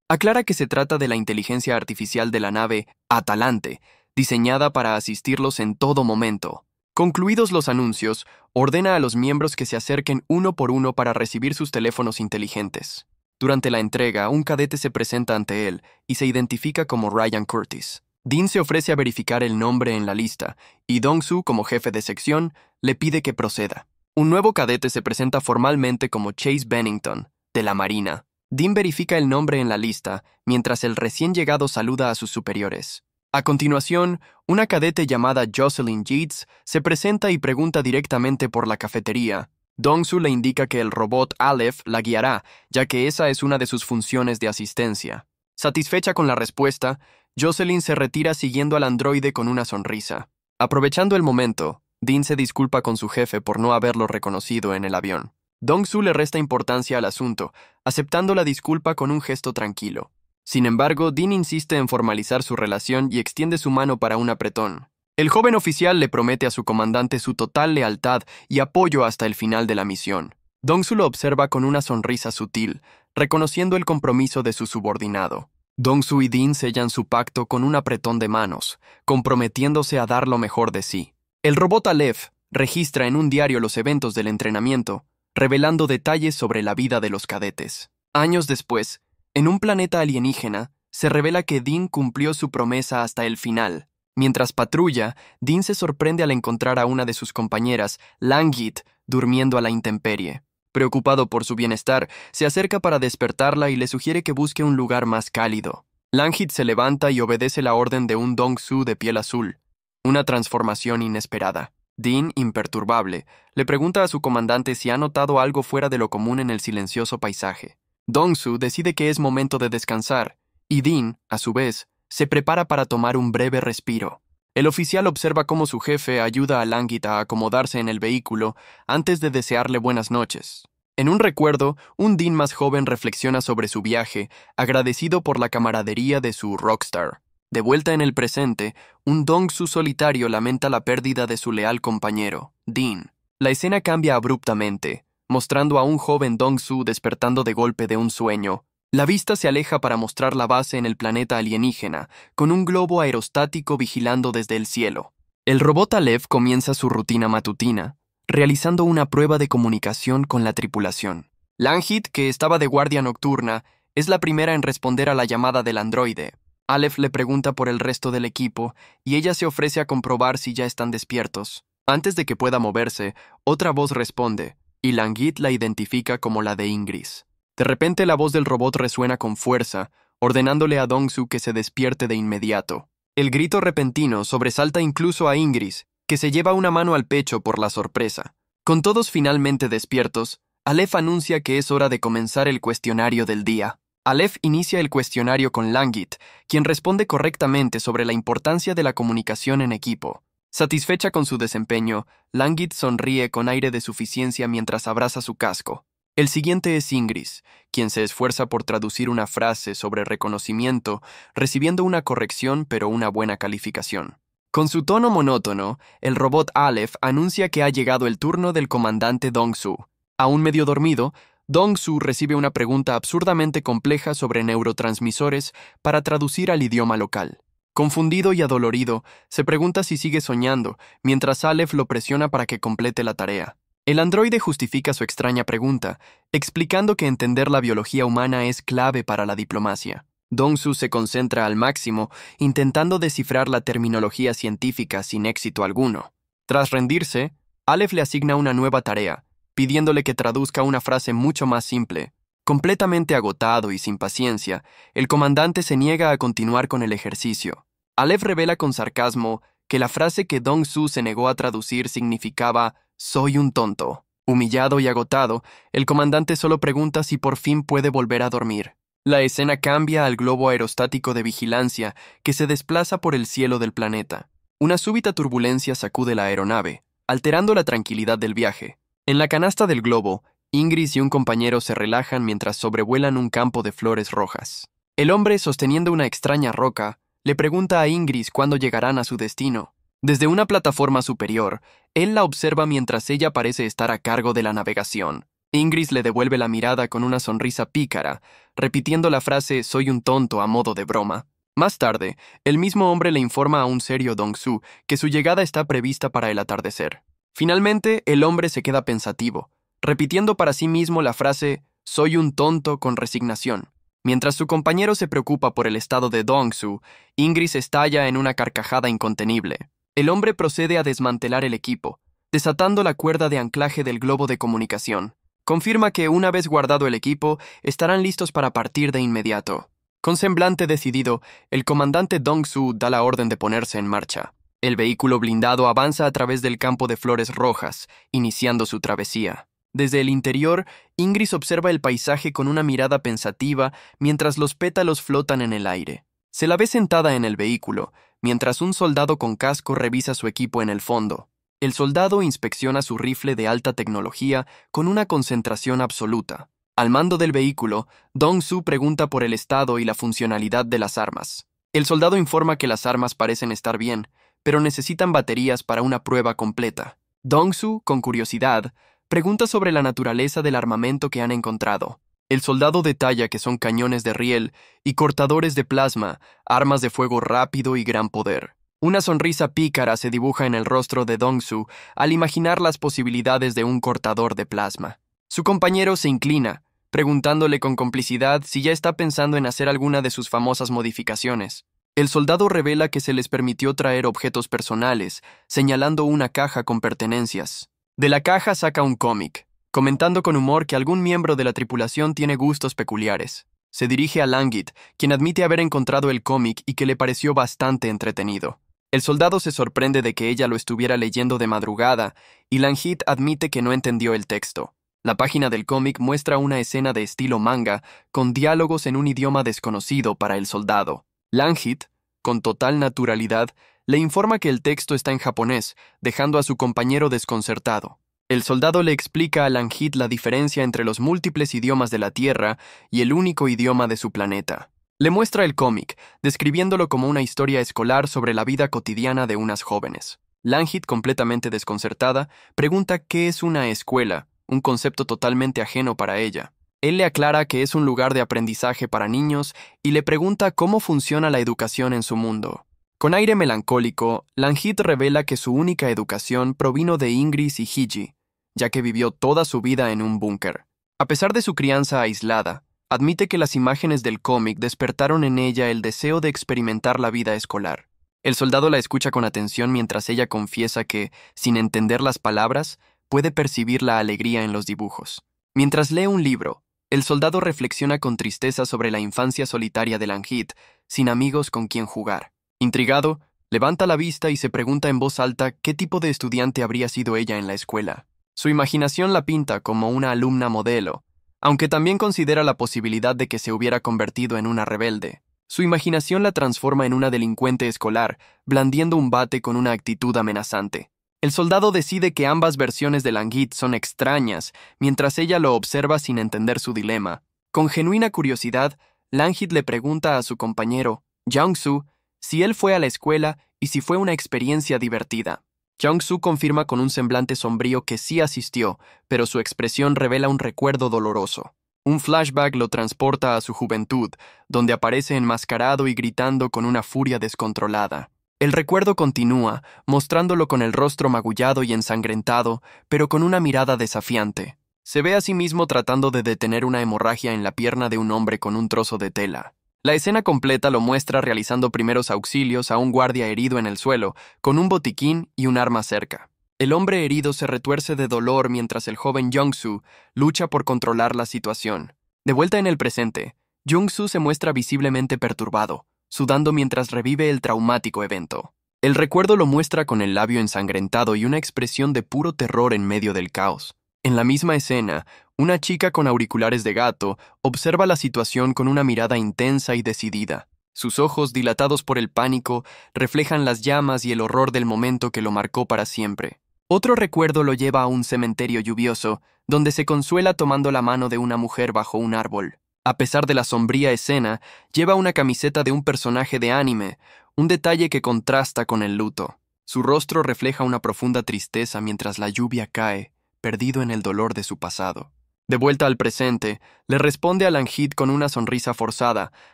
Aclara que se trata de la inteligencia artificial de la nave Atalante, diseñada para asistirlos en todo momento. Concluidos los anuncios, ordena a los miembros que se acerquen uno por uno para recibir sus teléfonos inteligentes. Durante la entrega, un cadete se presenta ante él y se identifica como Ryan Curtis. Dean se ofrece a verificar el nombre en la lista, y Dong-Su, como jefe de sección, le pide que proceda. Un nuevo cadete se presenta formalmente como Chase Bennington, de la Marina. Dean verifica el nombre en la lista, mientras el recién llegado saluda a sus superiores. A continuación, una cadete llamada Jocelyn Yeats se presenta y pregunta directamente por la cafetería. Dong-su le indica que el robot Aleph la guiará, ya que esa es una de sus funciones de asistencia. Satisfecha con la respuesta, Jocelyn se retira siguiendo al androide con una sonrisa. Aprovechando el momento, Dean se disculpa con su jefe por no haberlo reconocido en el avión. Dong-su le resta importancia al asunto, aceptando la disculpa con un gesto tranquilo. Sin embargo, Dean insiste en formalizar su relación y extiende su mano para un apretón. El joven oficial le promete a su comandante su total lealtad y apoyo hasta el final de la misión. Dong-su lo observa con una sonrisa sutil, reconociendo el compromiso de su subordinado. Dong-su y Dean sellan su pacto con un apretón de manos, comprometiéndose a dar lo mejor de sí. El robot Aleph registra en un diario los eventos del entrenamiento, revelando detalles sobre la vida de los cadetes. Años después, en un planeta alienígena, se revela que Dean cumplió su promesa hasta el final. Mientras patrulla, Dean se sorprende al encontrar a una de sus compañeras, Langit, durmiendo a la intemperie. Preocupado por su bienestar, se acerca para despertarla y le sugiere que busque un lugar más cálido. Langit se levanta y obedece la orden de un Dong-su de piel azul. Una transformación inesperada. Dean, imperturbable, le pregunta a su comandante si ha notado algo fuera de lo común en el silencioso paisaje. Dong-su decide que es momento de descansar, y Dean, a su vez, se prepara para tomar un breve respiro. El oficial observa cómo su jefe ayuda a Langit a acomodarse en el vehículo antes de desearle buenas noches. En un recuerdo, un Dean más joven reflexiona sobre su viaje, agradecido por la camaradería de su rockstar. De vuelta en el presente, un Dong-su solitario lamenta la pérdida de su leal compañero, Dean. La escena cambia abruptamente, mostrando a un joven Dong-su despertando de golpe de un sueño. La vista se aleja para mostrar la base en el planeta alienígena, con un globo aerostático vigilando desde el cielo. El robot Aleph comienza su rutina matutina, realizando una prueba de comunicación con la tripulación. Langit, que estaba de guardia nocturna, es la primera en responder a la llamada del androide. Aleph le pregunta por el resto del equipo, y ella se ofrece a comprobar si ya están despiertos. Antes de que pueda moverse, otra voz responde, y Langit la identifica como la de Ingris. De repente la voz del robot resuena con fuerza, ordenándole a Dong-su que se despierte de inmediato. El grito repentino sobresalta incluso a Ingris, que se lleva una mano al pecho por la sorpresa. Con todos finalmente despiertos, Aleph anuncia que es hora de comenzar el cuestionario del día. Aleph inicia el cuestionario con Langit, quien responde correctamente sobre la importancia de la comunicación en equipo. Satisfecha con su desempeño, Langit sonríe con aire de suficiencia mientras abraza su casco. El siguiente es Ingris, quien se esfuerza por traducir una frase sobre reconocimiento, recibiendo una corrección pero una buena calificación. Con su tono monótono, el robot Aleph anuncia que ha llegado el turno del comandante Dong-su. Aún medio dormido, Dong-su recibe una pregunta absurdamente compleja sobre neurotransmisores para traducir al idioma local. Confundido y adolorido, se pregunta si sigue soñando, mientras Aleph lo presiona para que complete la tarea. El androide justifica su extraña pregunta, explicando que entender la biología humana es clave para la diplomacia. Dong-su se concentra al máximo, intentando descifrar la terminología científica sin éxito alguno. Tras rendirse, Aleph le asigna una nueva tarea, pidiéndole que traduzca una frase mucho más simple. Completamente agotado y sin paciencia, el comandante se niega a continuar con el ejercicio. Aleph revela con sarcasmo que la frase que Dong-su se negó a traducir significaba «soy un tonto». Humillado y agotado, el comandante solo pregunta si por fin puede volver a dormir. La escena cambia al globo aerostático de vigilancia que se desplaza por el cielo del planeta. Una súbita turbulencia sacude la aeronave, alterando la tranquilidad del viaje. En la canasta del globo, Ingris y un compañero se relajan mientras sobrevuelan un campo de flores rojas. El hombre, sosteniendo una extraña roca, le pregunta a Ingris cuándo llegarán a su destino. Desde una plataforma superior, él la observa mientras ella parece estar a cargo de la navegación. Ingris le devuelve la mirada con una sonrisa pícara, repitiendo la frase «soy un tonto» a modo de broma. Más tarde, el mismo hombre le informa a un serio Dong-su que su llegada está prevista para el atardecer. Finalmente, el hombre se queda pensativo, repitiendo para sí mismo la frase «soy un tonto» con resignación. Mientras su compañero se preocupa por el estado de Dong-su, Ingris estalla en una carcajada incontenible. El hombre procede a desmantelar el equipo, desatando la cuerda de anclaje del globo de comunicación. Confirma que una vez guardado el equipo, estarán listos para partir de inmediato. Con semblante decidido, el comandante Dong-su da la orden de ponerse en marcha. El vehículo blindado avanza a través del campo de flores rojas, iniciando su travesía. Desde el interior, Ingris observa el paisaje con una mirada pensativa mientras los pétalos flotan en el aire. Se la ve sentada en el vehículo, mientras un soldado con casco revisa su equipo en el fondo. El soldado inspecciona su rifle de alta tecnología con una concentración absoluta. Al mando del vehículo, Dong-su pregunta por el estado y la funcionalidad de las armas. El soldado informa que las armas parecen estar bien, pero necesitan baterías para una prueba completa. Dong-su, con curiosidad, pregunta sobre la naturaleza del armamento que han encontrado. El soldado detalla que son cañones de riel y cortadores de plasma, armas de fuego rápido y gran poder. Una sonrisa pícara se dibuja en el rostro de Dong-su al imaginar las posibilidades de un cortador de plasma. Su compañero se inclina, preguntándole con complicidad si ya está pensando en hacer alguna de sus famosas modificaciones. El soldado revela que se les permitió traer objetos personales, señalando una caja con pertenencias. De la caja saca un cómic, comentando con humor que algún miembro de la tripulación tiene gustos peculiares. Se dirige a Langit, quien admite haber encontrado el cómic y que le pareció bastante entretenido. El soldado se sorprende de que ella lo estuviera leyendo de madrugada, y Langit admite que no entendió el texto. La página del cómic muestra una escena de estilo manga, con diálogos en un idioma desconocido para el soldado. Langit, con total naturalidad, le informa que el texto está en japonés, dejando a su compañero desconcertado. El soldado le explica a Langit la diferencia entre los múltiples idiomas de la Tierra y el único idioma de su planeta. Le muestra el cómic, describiéndolo como una historia escolar sobre la vida cotidiana de unas jóvenes. Langit, completamente desconcertada, pregunta qué es una escuela, un concepto totalmente ajeno para ella. Él le aclara que es un lugar de aprendizaje para niños y le pregunta cómo funciona la educación en su mundo. Con aire melancólico, Langit revela que su única educación provino de Ingris y Hiji, ya que vivió toda su vida en un búnker. A pesar de su crianza aislada, admite que las imágenes del cómic despertaron en ella el deseo de experimentar la vida escolar. El soldado la escucha con atención mientras ella confiesa que, sin entender las palabras, puede percibir la alegría en los dibujos. Mientras lee un libro, el soldado reflexiona con tristeza sobre la infancia solitaria de Langit, sin amigos con quien jugar. Intrigado, levanta la vista y se pregunta en voz alta qué tipo de estudiante habría sido ella en la escuela. Su imaginación la pinta como una alumna modelo, aunque también considera la posibilidad de que se hubiera convertido en una rebelde. Su imaginación la transforma en una delincuente escolar, blandiendo un bate con una actitud amenazante. El soldado decide que ambas versiones de Langit son extrañas, mientras ella lo observa sin entender su dilema. Con genuina curiosidad, Langit le pregunta a su compañero, Jong-su, si él fue a la escuela y si fue una experiencia divertida. Jong-su confirma con un semblante sombrío que sí asistió, pero su expresión revela un recuerdo doloroso. Un flashback lo transporta a su juventud, donde aparece enmascarado y gritando con una furia descontrolada. El recuerdo continúa, mostrándolo con el rostro magullado y ensangrentado, pero con una mirada desafiante. Se ve a sí mismo tratando de detener una hemorragia en la pierna de un hombre con un trozo de tela. La escena completa lo muestra realizando primeros auxilios a un guardia herido en el suelo, con un botiquín y un arma cerca. El hombre herido se retuerce de dolor mientras el joven Jong-su lucha por controlar la situación. De vuelta en el presente, Jong-su se muestra visiblemente perturbado, sudando mientras revive el traumático evento. El recuerdo lo muestra con el labio ensangrentado y una expresión de puro terror en medio del caos. En la misma escena, una chica con auriculares de gato observa la situación con una mirada intensa y decidida. Sus ojos, dilatados por el pánico, reflejan las llamas y el horror del momento que lo marcó para siempre. Otro recuerdo lo lleva a un cementerio lluvioso, donde se consuela tomando la mano de una mujer bajo un árbol. A pesar de la sombría escena, lleva una camiseta de un personaje de anime, un detalle que contrasta con el luto. Su rostro refleja una profunda tristeza mientras la lluvia cae, perdido en el dolor de su pasado. De vuelta al presente, le responde a Langit con una sonrisa forzada,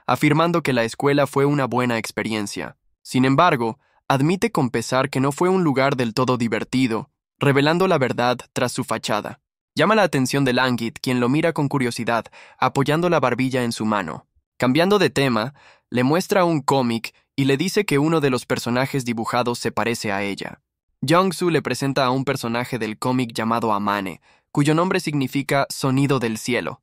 afirmando que la escuela fue una buena experiencia. Sin embargo, admite con pesar que no fue un lugar del todo divertido, revelando la verdad tras su fachada. Llama la atención de Langit, quien lo mira con curiosidad, apoyando la barbilla en su mano. Cambiando de tema, le muestra un cómic y le dice que uno de los personajes dibujados se parece a ella. Jong-su le presenta a un personaje del cómic llamado Amane, cuyo nombre significa sonido del cielo.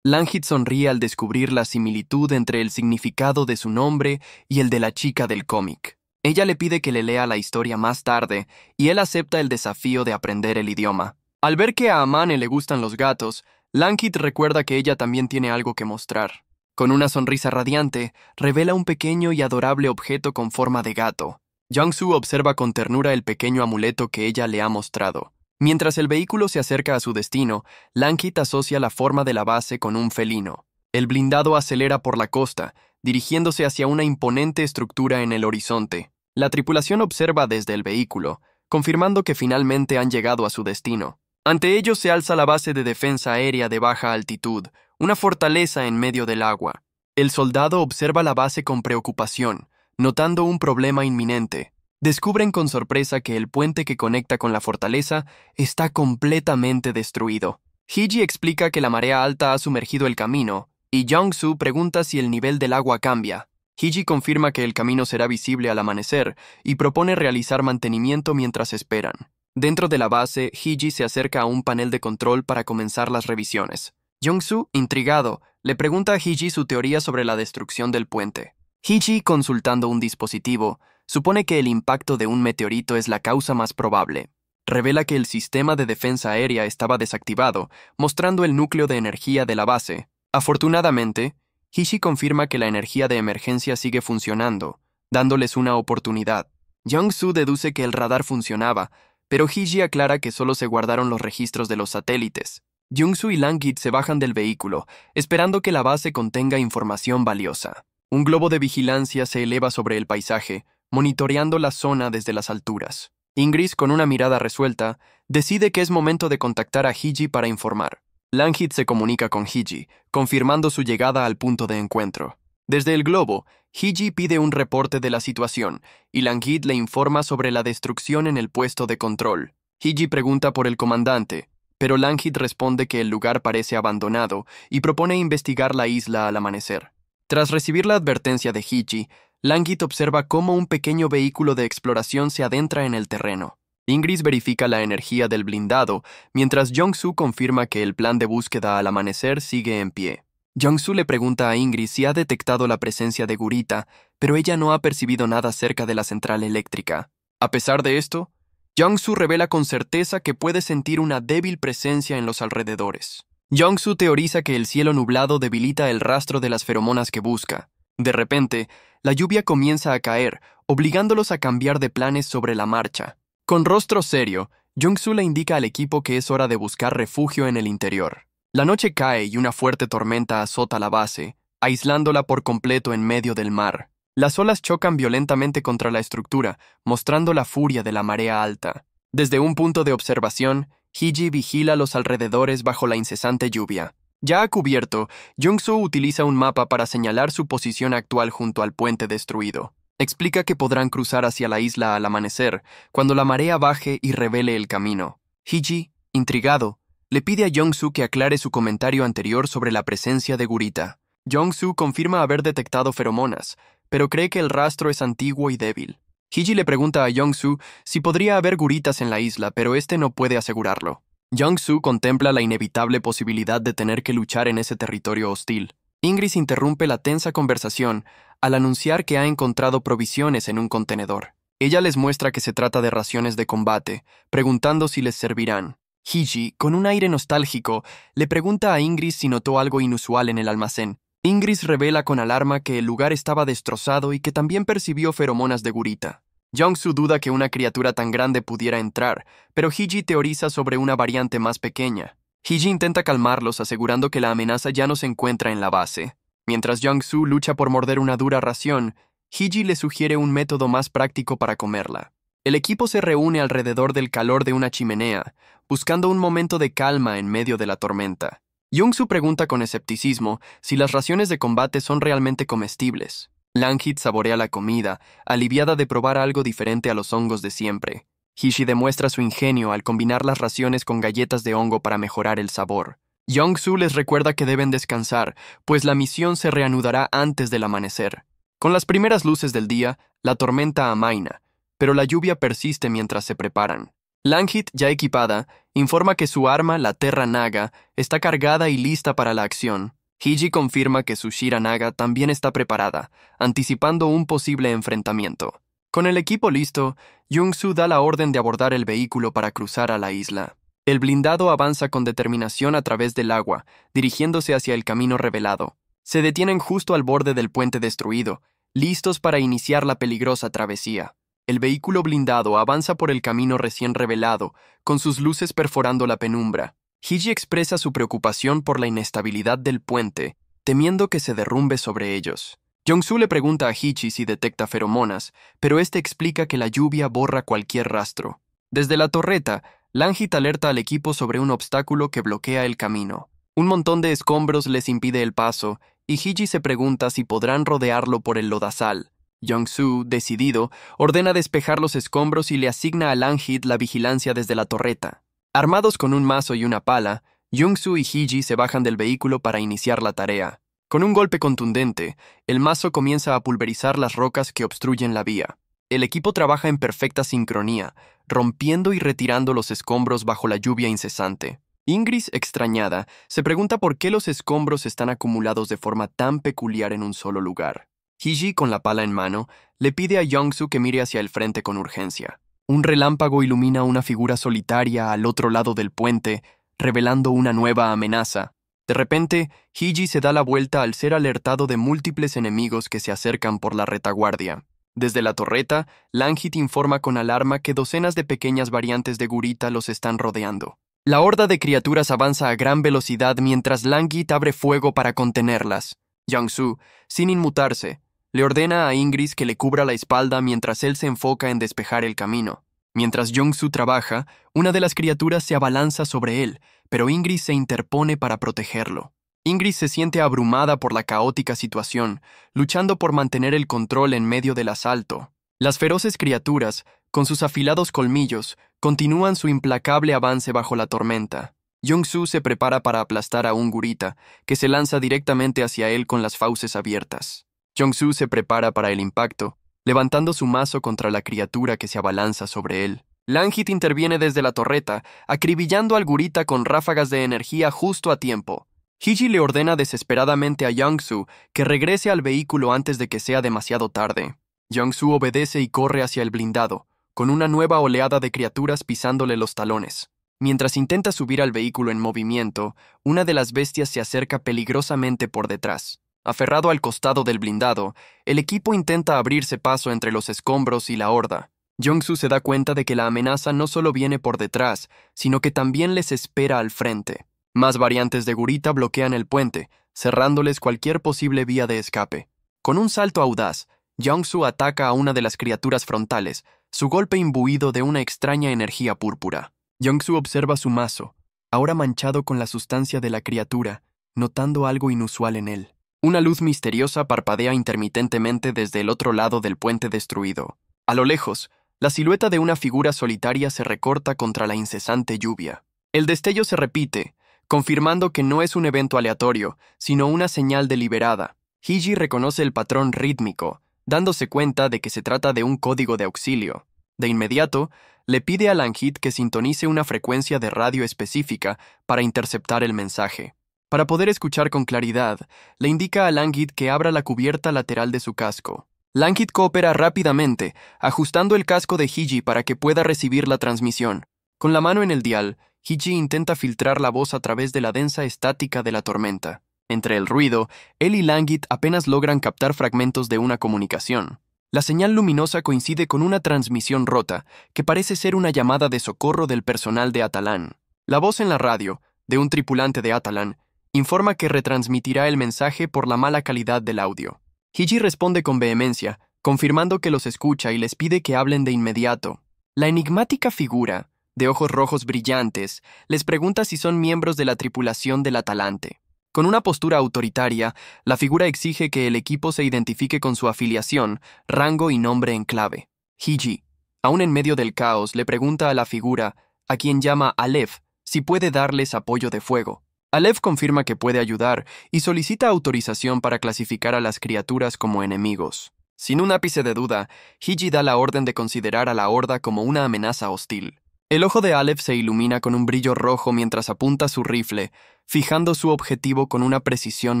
Langhit sonríe al descubrir la similitud entre el significado de su nombre y el de la chica del cómic. Ella le pide que le lea la historia más tarde y él acepta el desafío de aprender el idioma. Al ver que a Amane le gustan los gatos, Langhit recuerda que ella también tiene algo que mostrar. Con una sonrisa radiante, revela un pequeño y adorable objeto con forma de gato. Jung-soo observa con ternura el pequeño amuleto que ella le ha mostrado. Mientras el vehículo se acerca a su destino, Langhit asocia la forma de la base con un felino. El blindado acelera por la costa, dirigiéndose hacia una imponente estructura en el horizonte. La tripulación observa desde el vehículo, confirmando que finalmente han llegado a su destino. Ante ellos se alza la base de defensa aérea de baja altitud, una fortaleza en medio del agua. El soldado observa la base con preocupación, notando un problema inminente. Descubren con sorpresa que el puente que conecta con la fortaleza está completamente destruido. Hee-ji explica que la marea alta ha sumergido el camino, y Jung-soo pregunta si el nivel del agua cambia. Hee-ji confirma que el camino será visible al amanecer y propone realizar mantenimiento mientras esperan. Dentro de la base, Hee-ji se acerca a un panel de control para comenzar las revisiones. Jung-soo, intrigado, le pregunta a Hee-ji su teoría sobre la destrucción del puente. Hee-ji, consultando un dispositivo, supone que el impacto de un meteorito es la causa más probable. Revela que el sistema de defensa aérea estaba desactivado, mostrando el núcleo de energía de la base. Afortunadamente, Hee-ji confirma que la energía de emergencia sigue funcionando, dándoles una oportunidad. Jung-soo deduce que el radar funcionaba, pero Hee-ji aclara que solo se guardaron los registros de los satélites. Jung-soo y Langhit se bajan del vehículo, esperando que la base contenga información valiosa. Un globo de vigilancia se eleva sobre el paisaje, monitoreando la zona desde las alturas. Ingris, con una mirada resuelta, decide que es momento de contactar a Hee-ji para informar. Langhit se comunica con Hee-ji, confirmando su llegada al punto de encuentro. Desde el globo, Hee-ji pide un reporte de la situación, y Langhit le informa sobre la destrucción en el puesto de control. Hee-ji pregunta por el comandante, pero Langhit responde que el lugar parece abandonado y propone investigar la isla al amanecer. Tras recibir la advertencia de Hee-ji, Langhit observa cómo un pequeño vehículo de exploración se adentra en el terreno. Ingris verifica la energía del blindado, mientras Jung-soo confirma que el plan de búsqueda al amanecer sigue en pie. Jung-soo le pregunta a Ingris si ha detectado la presencia de Gurita, pero ella no ha percibido nada cerca de la central eléctrica. A pesar de esto, Jung-soo revela con certeza que puede sentir una débil presencia en los alrededores. Jung-soo teoriza que el cielo nublado debilita el rastro de las feromonas que busca. De repente, la lluvia comienza a caer, obligándolos a cambiar de planes sobre la marcha. Con rostro serio, Jung-soo le indica al equipo que es hora de buscar refugio en el interior. La noche cae y una fuerte tormenta azota la base, aislándola por completo en medio del mar. Las olas chocan violentamente contra la estructura, mostrando la furia de la marea alta. Desde un punto de observación, Hee-ji vigila los alrededores bajo la incesante lluvia. Ya a cubierto, Jung-soo utiliza un mapa para señalar su posición actual junto al puente destruido. Explica que podrán cruzar hacia la isla al amanecer, cuando la marea baje y revele el camino. Hee-ji, intrigado, le pide a Jung-soo que aclare su comentario anterior sobre la presencia de Gurita. Jung-soo confirma haber detectado feromonas, pero cree que el rastro es antiguo y débil. Hee-ji le pregunta a Jung-soo si podría haber guritas en la isla, pero este no puede asegurarlo. Jung-soo contempla la inevitable posibilidad de tener que luchar en ese territorio hostil. Ingris interrumpe la tensa conversación al anunciar que ha encontrado provisiones en un contenedor. Ella les muestra que se trata de raciones de combate, preguntando si les servirán. Hee-ji, con un aire nostálgico, le pregunta a Ingris si notó algo inusual en el almacén. Ingris revela con alarma que el lugar estaba destrozado y que también percibió feromonas de Gurita. Jung-soo duda que una criatura tan grande pudiera entrar, pero Hee-ji teoriza sobre una variante más pequeña. Hee-ji intenta calmarlos asegurando que la amenaza ya no se encuentra en la base. Mientras Jung-soo lucha por morder una dura ración, Hee-ji le sugiere un método más práctico para comerla. El equipo se reúne alrededor del calor de una chimenea, buscando un momento de calma en medio de la tormenta. Jung-soo pregunta con escepticismo si las raciones de combate son realmente comestibles. Langhit saborea la comida, aliviada de probar algo diferente a los hongos de siempre. Hee-ji demuestra su ingenio al combinar las raciones con galletas de hongo para mejorar el sabor. Jung-soo les recuerda que deben descansar, pues la misión se reanudará antes del amanecer. Con las primeras luces del día, la tormenta amaina, pero la lluvia persiste mientras se preparan. Langhit, ya equipada, informa que su arma, la Terra Naga, está cargada y lista para la acción. Hiji confirma que su Shira Naga también está preparada, anticipando un posible enfrentamiento. Con el equipo listo, Jung-Soo da la orden de abordar el vehículo para cruzar a la isla. El blindado avanza con determinación a través del agua, dirigiéndose hacia el camino revelado. Se detienen justo al borde del puente destruido, listos para iniciar la peligrosa travesía. El vehículo blindado avanza por el camino recién revelado, con sus luces perforando la penumbra. Hiji expresa su preocupación por la inestabilidad del puente, temiendo que se derrumbe sobre ellos. Jong-soo le pregunta a Hiji si detecta feromonas, pero este explica que la lluvia borra cualquier rastro. Desde la torreta, Langhit alerta al equipo sobre un obstáculo que bloquea el camino. Un montón de escombros les impide el paso, y Hiji se pregunta si podrán rodearlo por el lodazal. Jong-soo, decidido, ordena despejar los escombros y le asigna a Langhit la vigilancia desde la torreta. Armados con un mazo y una pala, Jong-soo y Hiji se bajan del vehículo para iniciar la tarea. Con un golpe contundente, el mazo comienza a pulverizar las rocas que obstruyen la vía. El equipo trabaja en perfecta sincronía, rompiendo y retirando los escombros bajo la lluvia incesante. Ingris, extrañada, se pregunta por qué los escombros están acumulados de forma tan peculiar en un solo lugar. Hiji, con la pala en mano, le pide a Jong-soo que mire hacia el frente con urgencia. Un relámpago ilumina una figura solitaria al otro lado del puente, revelando una nueva amenaza. De repente, Hiji se da la vuelta al ser alertado de múltiples enemigos que se acercan por la retaguardia. Desde la torreta, Langhit informa con alarma que docenas de pequeñas variantes de gurita los están rodeando. La horda de criaturas avanza a gran velocidad mientras Langhit abre fuego para contenerlas. Jong-soo, sin inmutarse, le ordena a Ingris que le cubra la espalda mientras él se enfoca en despejar el camino. Mientras Jong-soo trabaja, una de las criaturas se abalanza sobre él, pero Ingris se interpone para protegerlo. Ingris se siente abrumada por la caótica situación, luchando por mantener el control en medio del asalto. Las feroces criaturas, con sus afilados colmillos, continúan su implacable avance bajo la tormenta. Jong-soo se prepara para aplastar a un gurita, que se lanza directamente hacia él con las fauces abiertas. Jong-soo se prepara para el impacto, levantando su mazo contra la criatura que se abalanza sobre él. Langhit interviene desde la torreta, acribillando al gurita con ráfagas de energía justo a tiempo. Hiji le ordena desesperadamente a Jong-soo que regrese al vehículo antes de que sea demasiado tarde. Jong-soo obedece y corre hacia el blindado, con una nueva oleada de criaturas pisándole los talones. Mientras intenta subir al vehículo en movimiento, una de las bestias se acerca peligrosamente por detrás. Aferrado al costado del blindado, el equipo intenta abrirse paso entre los escombros y la horda. Jong-soo se da cuenta de que la amenaza no solo viene por detrás, sino que también les espera al frente. Más variantes de gurita bloquean el puente, cerrándoles cualquier posible vía de escape. Con un salto audaz, Jong-soo ataca a una de las criaturas frontales, su golpe imbuido de una extraña energía púrpura. Jong-soo observa su mazo, ahora manchado con la sustancia de la criatura, notando algo inusual en él. Una luz misteriosa parpadea intermitentemente desde el otro lado del puente destruido. A lo lejos, la silueta de una figura solitaria se recorta contra la incesante lluvia. El destello se repite, confirmando que no es un evento aleatorio, sino una señal deliberada. Hiji reconoce el patrón rítmico, dándose cuenta de que se trata de un código de auxilio. De inmediato, le pide a Langhit que sintonice una frecuencia de radio específica para interceptar el mensaje. Para poder escuchar con claridad, le indica a Langhit que abra la cubierta lateral de su casco. Langhit coopera rápidamente, ajustando el casco de Hiji para que pueda recibir la transmisión. Con la mano en el dial, Hiji intenta filtrar la voz a través de la densa estática de la tormenta. Entre el ruido, él y Langhit apenas logran captar fragmentos de una comunicación. La señal luminosa coincide con una transmisión rota, que parece ser una llamada de socorro del personal de Atalan. La voz en la radio, de un tripulante de Atalan, informa que retransmitirá el mensaje por la mala calidad del audio. Hiji responde con vehemencia, confirmando que los escucha y les pide que hablen de inmediato. La enigmática figura, de ojos rojos brillantes, les pregunta si son miembros de la tripulación del Atalante. Con una postura autoritaria, la figura exige que el equipo se identifique con su afiliación, rango y nombre en clave. Hiji, aún en medio del caos, le pregunta a la figura, a quien llama Aleph, si puede darles apoyo de fuego. Aleph confirma que puede ayudar y solicita autorización para clasificar a las criaturas como enemigos. Sin un ápice de duda, Hiji da la orden de considerar a la horda como una amenaza hostil. El ojo de Aleph se ilumina con un brillo rojo mientras apunta su rifle, fijando su objetivo con una precisión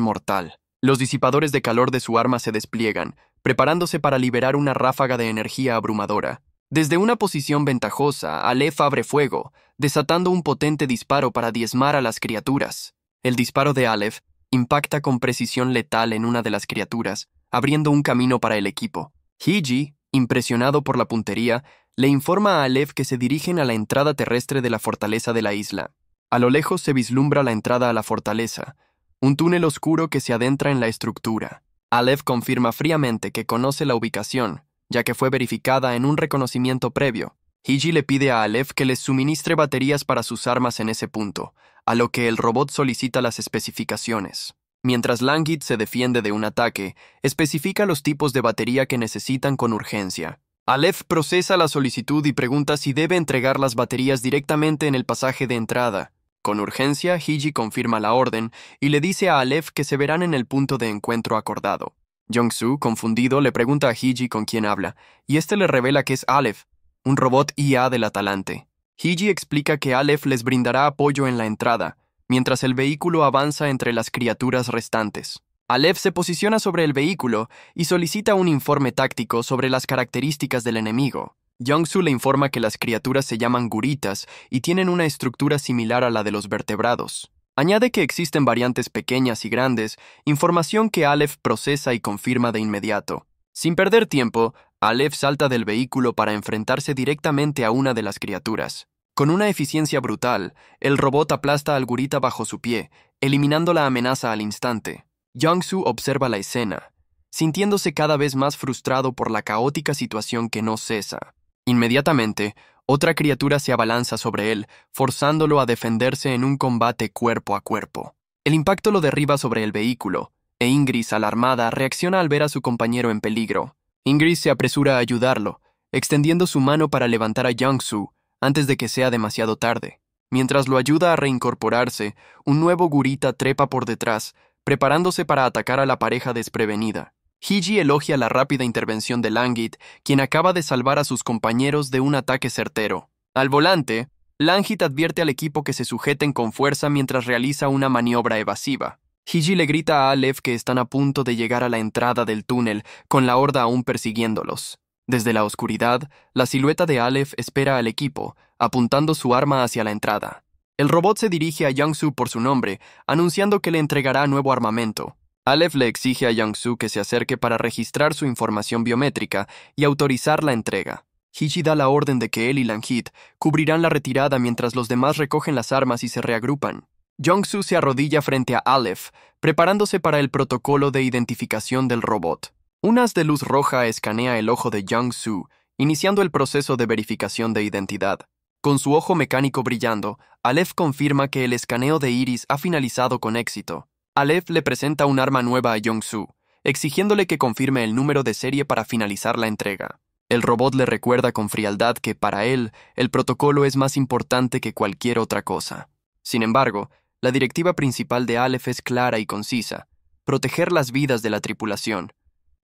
mortal. Los disipadores de calor de su arma se despliegan, preparándose para liberar una ráfaga de energía abrumadora. Desde una posición ventajosa, Aleph abre fuego, desatando un potente disparo para diezmar a las criaturas. El disparo de Aleph impacta con precisión letal en una de las criaturas, abriendo un camino para el equipo. Hiji, impresionado por la puntería, le informa a Aleph que se dirigen a la entrada terrestre de la fortaleza de la isla. A lo lejos se vislumbra la entrada a la fortaleza, un túnel oscuro que se adentra en la estructura. Aleph confirma fríamente que conoce la ubicación, ya que fue verificada en un reconocimiento previo. Hiji le pide a Aleph que les suministre baterías para sus armas en ese punto, a lo que el robot solicita las especificaciones. Mientras Langhit se defiende de un ataque, especifica los tipos de batería que necesitan con urgencia. Aleph procesa la solicitud y pregunta si debe entregar las baterías directamente en el pasaje de entrada. Con urgencia, Hiji confirma la orden y le dice a Aleph que se verán en el punto de encuentro acordado. Jong-Soo, confundido, le pregunta a Hiji con quién habla, y este le revela que es Aleph, un robot IA del Atalante. Hiji explica que Aleph les brindará apoyo en la entrada, mientras el vehículo avanza entre las criaturas restantes. Aleph se posiciona sobre el vehículo y solicita un informe táctico sobre las características del enemigo. Jong-Soo le informa que las criaturas se llaman guritas y tienen una estructura similar a la de los vertebrados. Añade que existen variantes pequeñas y grandes, información que Aleph procesa y confirma de inmediato. Sin perder tiempo, Aleph salta del vehículo para enfrentarse directamente a una de las criaturas. Con una eficiencia brutal, el robot aplasta al gurita bajo su pie, eliminando la amenaza al instante. Jong-Soo observa la escena, sintiéndose cada vez más frustrado por la caótica situación que no cesa. Inmediatamente, otra criatura se abalanza sobre él, forzándolo a defenderse en un combate cuerpo a cuerpo. El impacto lo derriba sobre el vehículo, e Ingris, alarmada, reacciona al ver a su compañero en peligro. Ingris se apresura a ayudarlo, extendiendo su mano para levantar a Jong-Soo antes de que sea demasiado tarde. Mientras lo ayuda a reincorporarse, un nuevo gurita trepa por detrás, preparándose para atacar a la pareja desprevenida. Hiji elogia la rápida intervención de Langhit, quien acaba de salvar a sus compañeros de un ataque certero. Al volante, Langhit advierte al equipo que se sujeten con fuerza mientras realiza una maniobra evasiva. Hiji le grita a Aleph que están a punto de llegar a la entrada del túnel, con la horda aún persiguiéndolos. Desde la oscuridad, la silueta de Aleph espera al equipo, apuntando su arma hacia la entrada. El robot se dirige a Jong-Soo por su nombre, anunciando que le entregará nuevo armamento. Aleph le exige a Jong-Soo que se acerque para registrar su información biométrica y autorizar la entrega. Hiji da la orden de que él y Langhit cubrirán la retirada mientras los demás recogen las armas y se reagrupan. Jong-Soo se arrodilla frente a Aleph, preparándose para el protocolo de identificación del robot. Un haz de luz roja escanea el ojo de Jong-Soo, iniciando el proceso de verificación de identidad. Con su ojo mecánico brillando, Aleph confirma que el escaneo de iris ha finalizado con éxito. Aleph le presenta un arma nueva a Jong-Soo, exigiéndole que confirme el número de serie para finalizar la entrega. El robot le recuerda con frialdad que para él, el protocolo es más importante que cualquier otra cosa. Sin embargo, la directiva principal de Aleph es clara y concisa: proteger las vidas de la tripulación.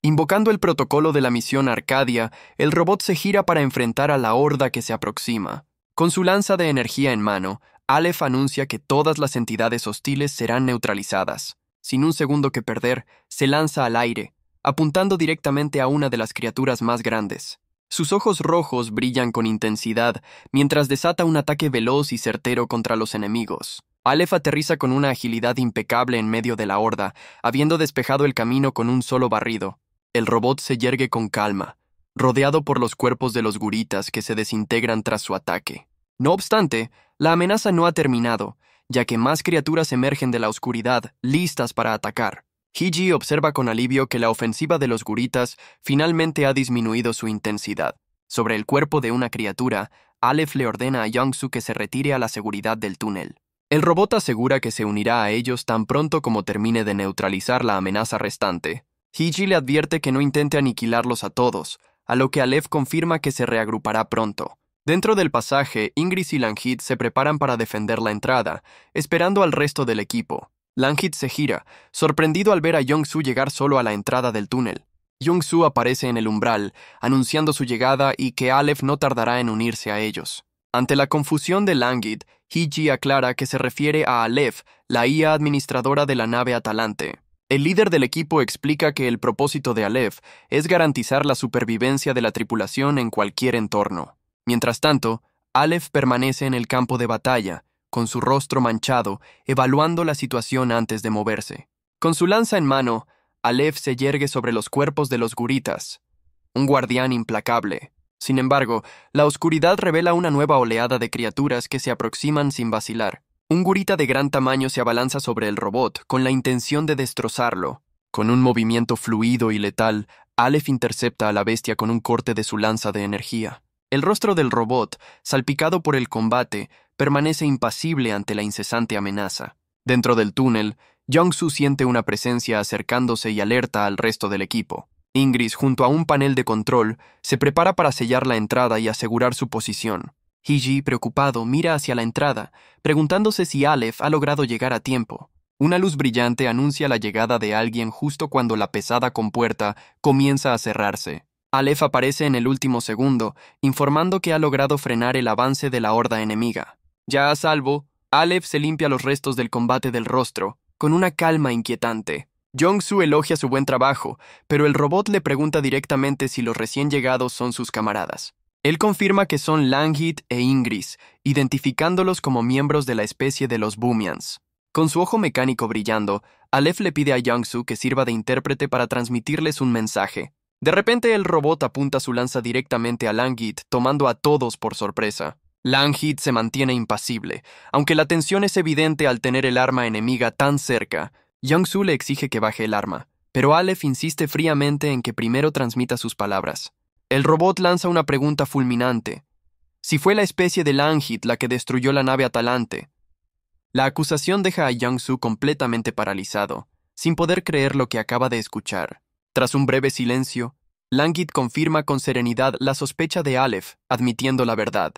Invocando el protocolo de la misión Arcadia, el robot se gira para enfrentar a la horda que se aproxima. Con su lanza de energía en mano, Aleph anuncia que todas las entidades hostiles serán neutralizadas. Sin un segundo que perder, se lanza al aire, apuntando directamente a una de las criaturas más grandes. Sus ojos rojos brillan con intensidad, mientras desata un ataque veloz y certero contra los enemigos. Aleph aterriza con una agilidad impecable en medio de la horda, habiendo despejado el camino con un solo barrido. El robot se yergue con calma, rodeado por los cuerpos de los guritas que se desintegran tras su ataque. No obstante, la amenaza no ha terminado, ya que más criaturas emergen de la oscuridad, listas para atacar. Hiji observa con alivio que la ofensiva de los guritas finalmente ha disminuido su intensidad. Sobre el cuerpo de una criatura, Aleph le ordena a Jong-Soo que se retire a la seguridad del túnel. El robot asegura que se unirá a ellos tan pronto como termine de neutralizar la amenaza restante. Hiji le advierte que no intente aniquilarlos a todos, a lo que Aleph confirma que se reagrupará pronto. Dentro del pasaje, Ingris y Langhit se preparan para defender la entrada, esperando al resto del equipo. Langhit se gira, sorprendido al ver a Jong-Soo llegar solo a la entrada del túnel. Jong-Soo aparece en el umbral, anunciando su llegada y que Aleph no tardará en unirse a ellos. Ante la confusión de Langit, Hiji aclara que se refiere a Aleph, la IA administradora de la nave Atalante. El líder del equipo explica que el propósito de Aleph es garantizar la supervivencia de la tripulación en cualquier entorno. Mientras tanto, Aleph permanece en el campo de batalla, con su rostro manchado, evaluando la situación antes de moverse. Con su lanza en mano, Aleph se yergue sobre los cuerpos de los guritas, un guardián implacable. Sin embargo, la oscuridad revela una nueva oleada de criaturas que se aproximan sin vacilar. Un gurita de gran tamaño se abalanza sobre el robot con la intención de destrozarlo. Con un movimiento fluido y letal, Aleph intercepta a la bestia con un corte de su lanza de energía. El rostro del robot, salpicado por el combate, permanece impasible ante la incesante amenaza. Dentro del túnel, Young-Soo siente una presencia acercándose y alerta al resto del equipo. Ingris, junto a un panel de control, se prepara para sellar la entrada y asegurar su posición. Hiji, preocupado, mira hacia la entrada, preguntándose si Aleph ha logrado llegar a tiempo. Una luz brillante anuncia la llegada de alguien justo cuando la pesada compuerta comienza a cerrarse. Aleph aparece en el último segundo, informando que ha logrado frenar el avance de la horda enemiga. Ya a salvo, Aleph se limpia los restos del combate del rostro, con una calma inquietante. Young-Soo elogia su buen trabajo, pero el robot le pregunta directamente si los recién llegados son sus camaradas. Él confirma que son Langit e Ingris, identificándolos como miembros de la especie de los Boomians. Con su ojo mecánico brillando, Aleph le pide a Young-Soo que sirva de intérprete para transmitirles un mensaje. De repente el robot apunta su lanza directamente a Langit, tomando a todos por sorpresa. Langit se mantiene impasible, aunque la tensión es evidente al tener el arma enemiga tan cerca. Young-Soo le exige que baje el arma, pero Aleph insiste fríamente en que primero transmita sus palabras. El robot lanza una pregunta fulminante. Si fue la especie de Langit la que destruyó la nave Atalante. La acusación deja a Young-Soo completamente paralizado, sin poder creer lo que acaba de escuchar. Tras un breve silencio, Langit confirma con serenidad la sospecha de Aleph, admitiendo la verdad.